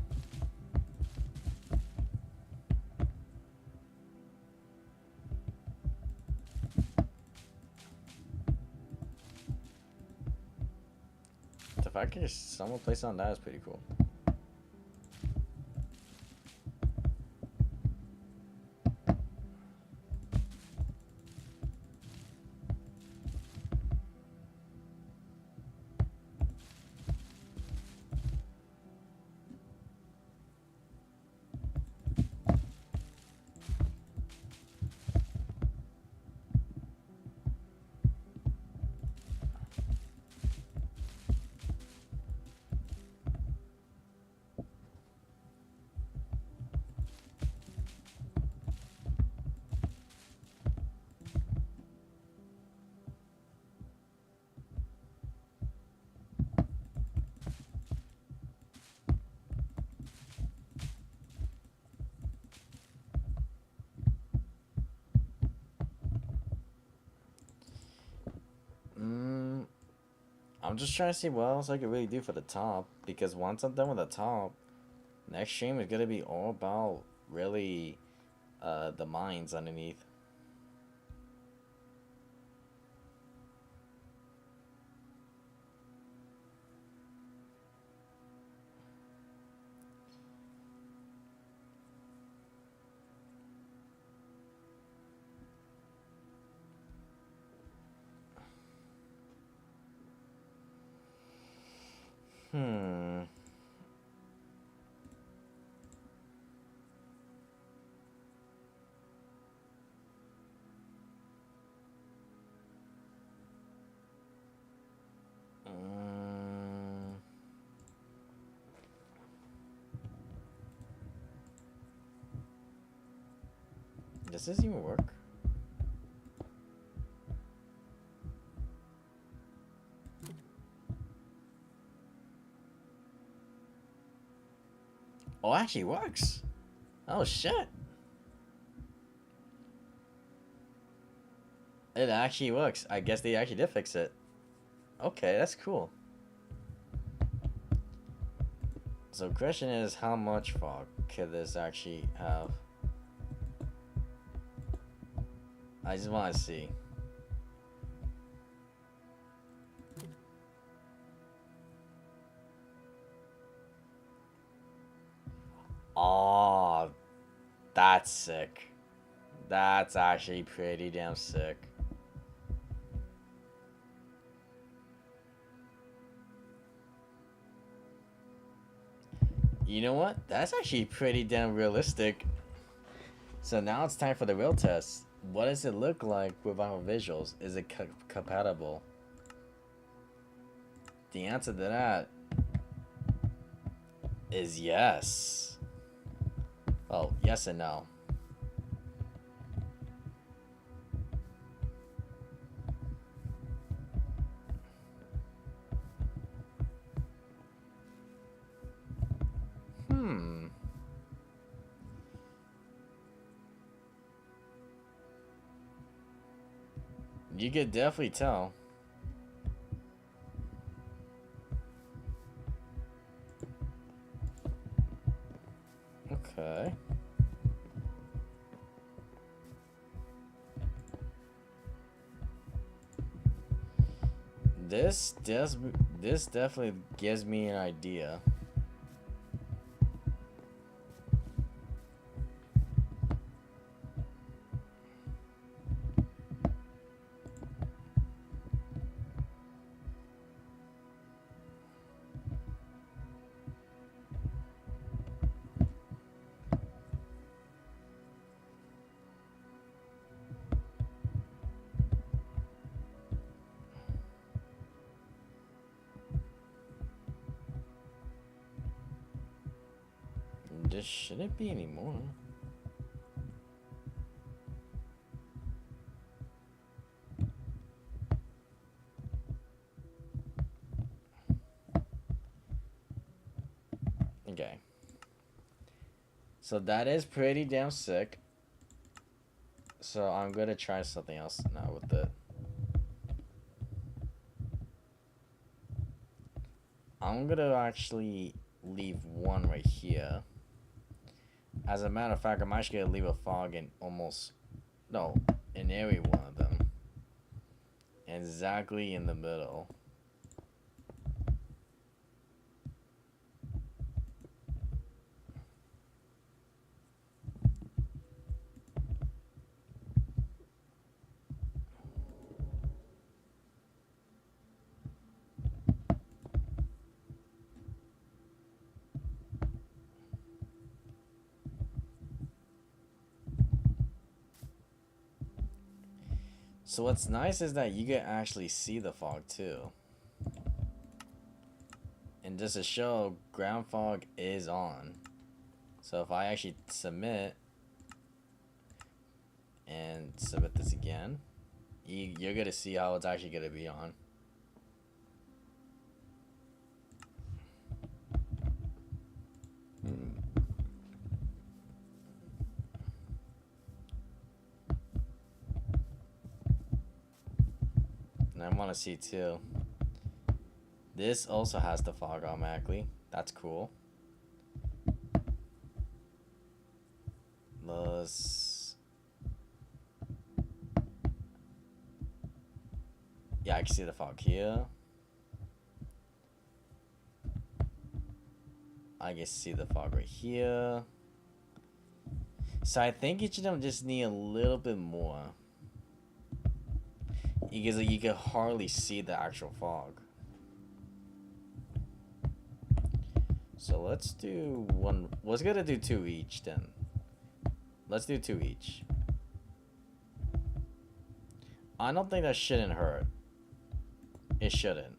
The fact that someone place on that is pretty cool. I'm just trying to see what else I could really do for the top, because once I'm done with the top, next stream is gonna be all about really the mines underneath. Hmm. Does this even work? Oh, it actually works. Oh shit. It actually works. I guess they actually did fix it. Okay, that's cool. So question is, how much fog could this actually have? I just want to see. Oh, that's sick. That's actually pretty damn sick. You know what? That's actually pretty damn realistic. So now it's time for the real test. What does it look like with our visuals? Is it compatible? The answer to that is yes. Oh, yes and no. You could definitely tell. Okay. This definitely gives me an idea. There shouldn't be any more. Okay. So that is pretty damn sick. So I'm gonna try something else now with it. I'm gonna actually leave one right here. As a matter of fact, I'm actually gonna leave a fog in in every one of them. Exactly in the middle. So what's nice is that you can actually see the fog too. And just to show, ground fog is on. So if I actually submit and submit this again, you're gonna see how it's actually gonna be on. And I want to see too. This also has the fog automatically. That's cool. Yeah, I can see the fog here. I can see the fog right here. So I think each of them just need a little bit more. Because you can hardly see the actual fog. So let's do one. Let's gonna do two each then. Let's do two each. I don't think that shouldn't hurt. It shouldn't.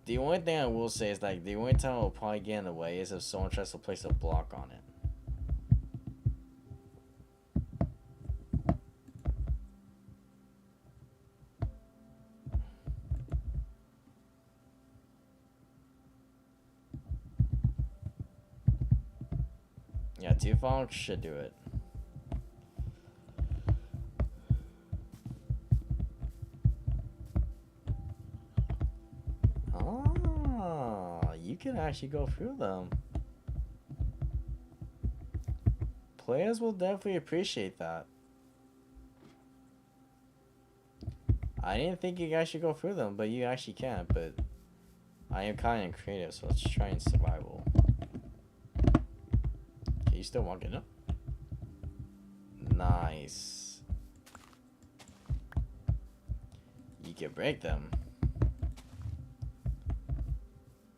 The only thing I will say is like the only time it'll probably get in the way is if someone tries to place a block on it. Yeah, two fogs should do it. You can actually go through them. Players will definitely appreciate that. I didn't think you guys should go through them, but you actually can. But I am kind of creative, so let's try and survival. Okay, you still walking up? Nice. You can break them.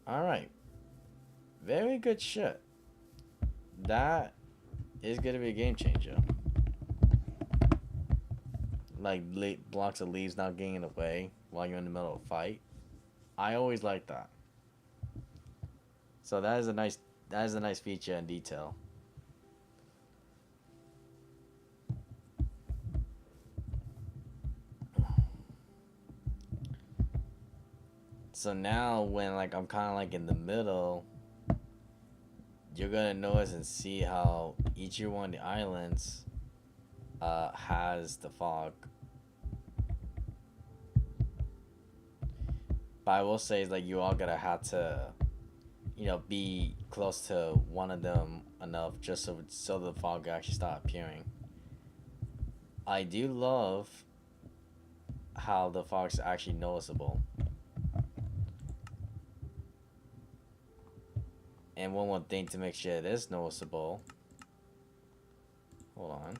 Alright. Very good shit. That is gonna be a game changer. Like blocks of leaves not getting in the way while you're in the middle of a fight. I always like that. So that is a nice feature and detail. So now when like I'm kind of like in the middle, you're gonna notice and see how each one of the islands has the fog. But I will say is like you all gotta have to, be close to one of them enough just so the fog actually start appearing. I do love how the fog's actually noticeable. And one more thing to make sure it is noticeable. Hold on.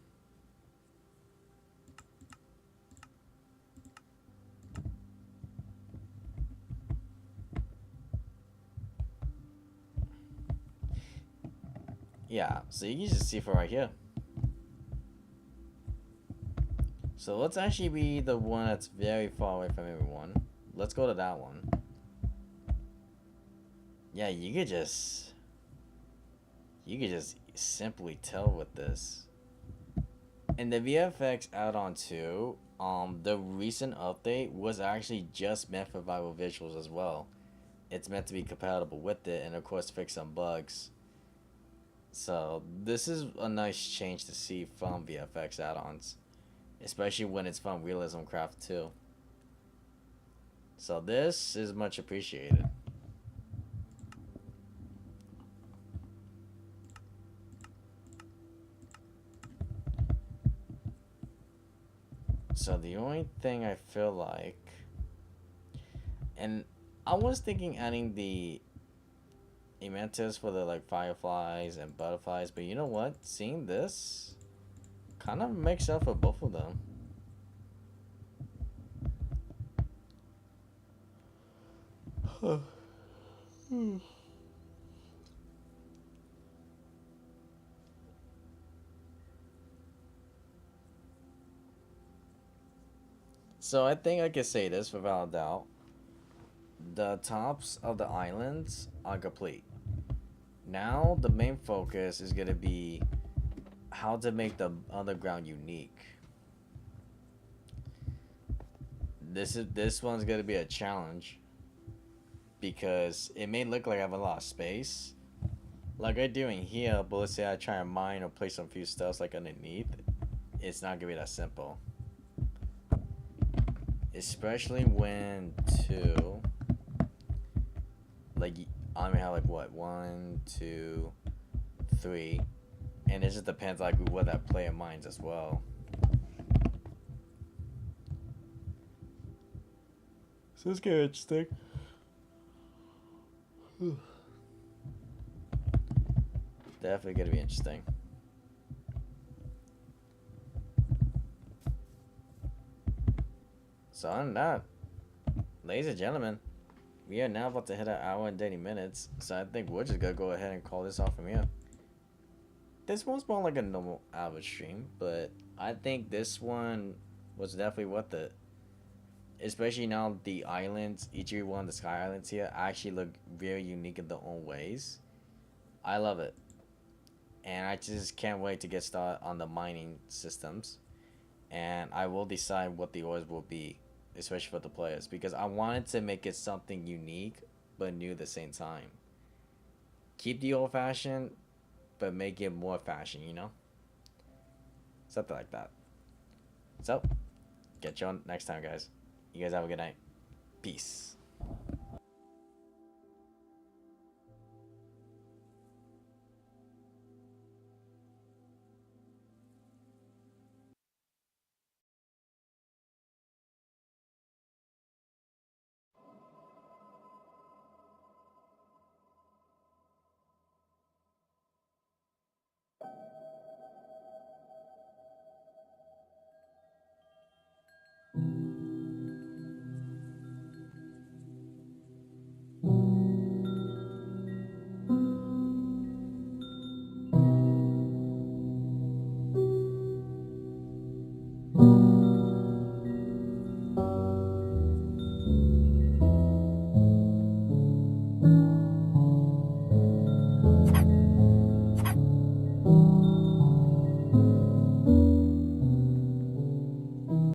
Yeah, so you can just see from right here. So let's actually be the one that's very far away from everyone. Let's go to that one. Yeah, you could just simply tell with this. And the VFX add-on too, the recent update was actually just meant for viral visuals as well. It's meant to be compatible with it and of course fix some bugs. So this is a nice change to see from VFX add-ons, especially when it's from Realism Craft too. So this is much appreciated. So the only thing I feel like, and I was thinking adding the Emantis for the like fireflies and butterflies, but you know what? Seeing this kind of makes up for both of them. So I think I can say this without a doubt. The tops of the islands are complete. Now the main focus is going to be how to make the underground unique. This one's going to be a challenge because it may look like I have a lot of space, like I do in here, but let's say I try and mine or place some few stuffs like underneath, it's not gonna be that simple. Especially when like I mean, have like what 1, 2, 3, and it just depends like what that player mines as well. So it's getting interesting. Definitely gonna be interesting. So on that, ladies and gentlemen, we are now about to hit an hour and 30 minutes. So I think we're just gonna go ahead and call this off from here. This one's more like a normal average stream, but I think this one was definitely worth it. Especially now the islands, each one of the Sky Islands here actually look very unique in their own ways. I love it. And I just can't wait to get started on the mining systems. And I will decide what the ores will be, especially for the players, because I wanted to make it something unique but new at the same time. Keep the old fashioned, but make it more fashion, you know? Something like that. So, catch you on next time, guys. You guys have a good night. Peace.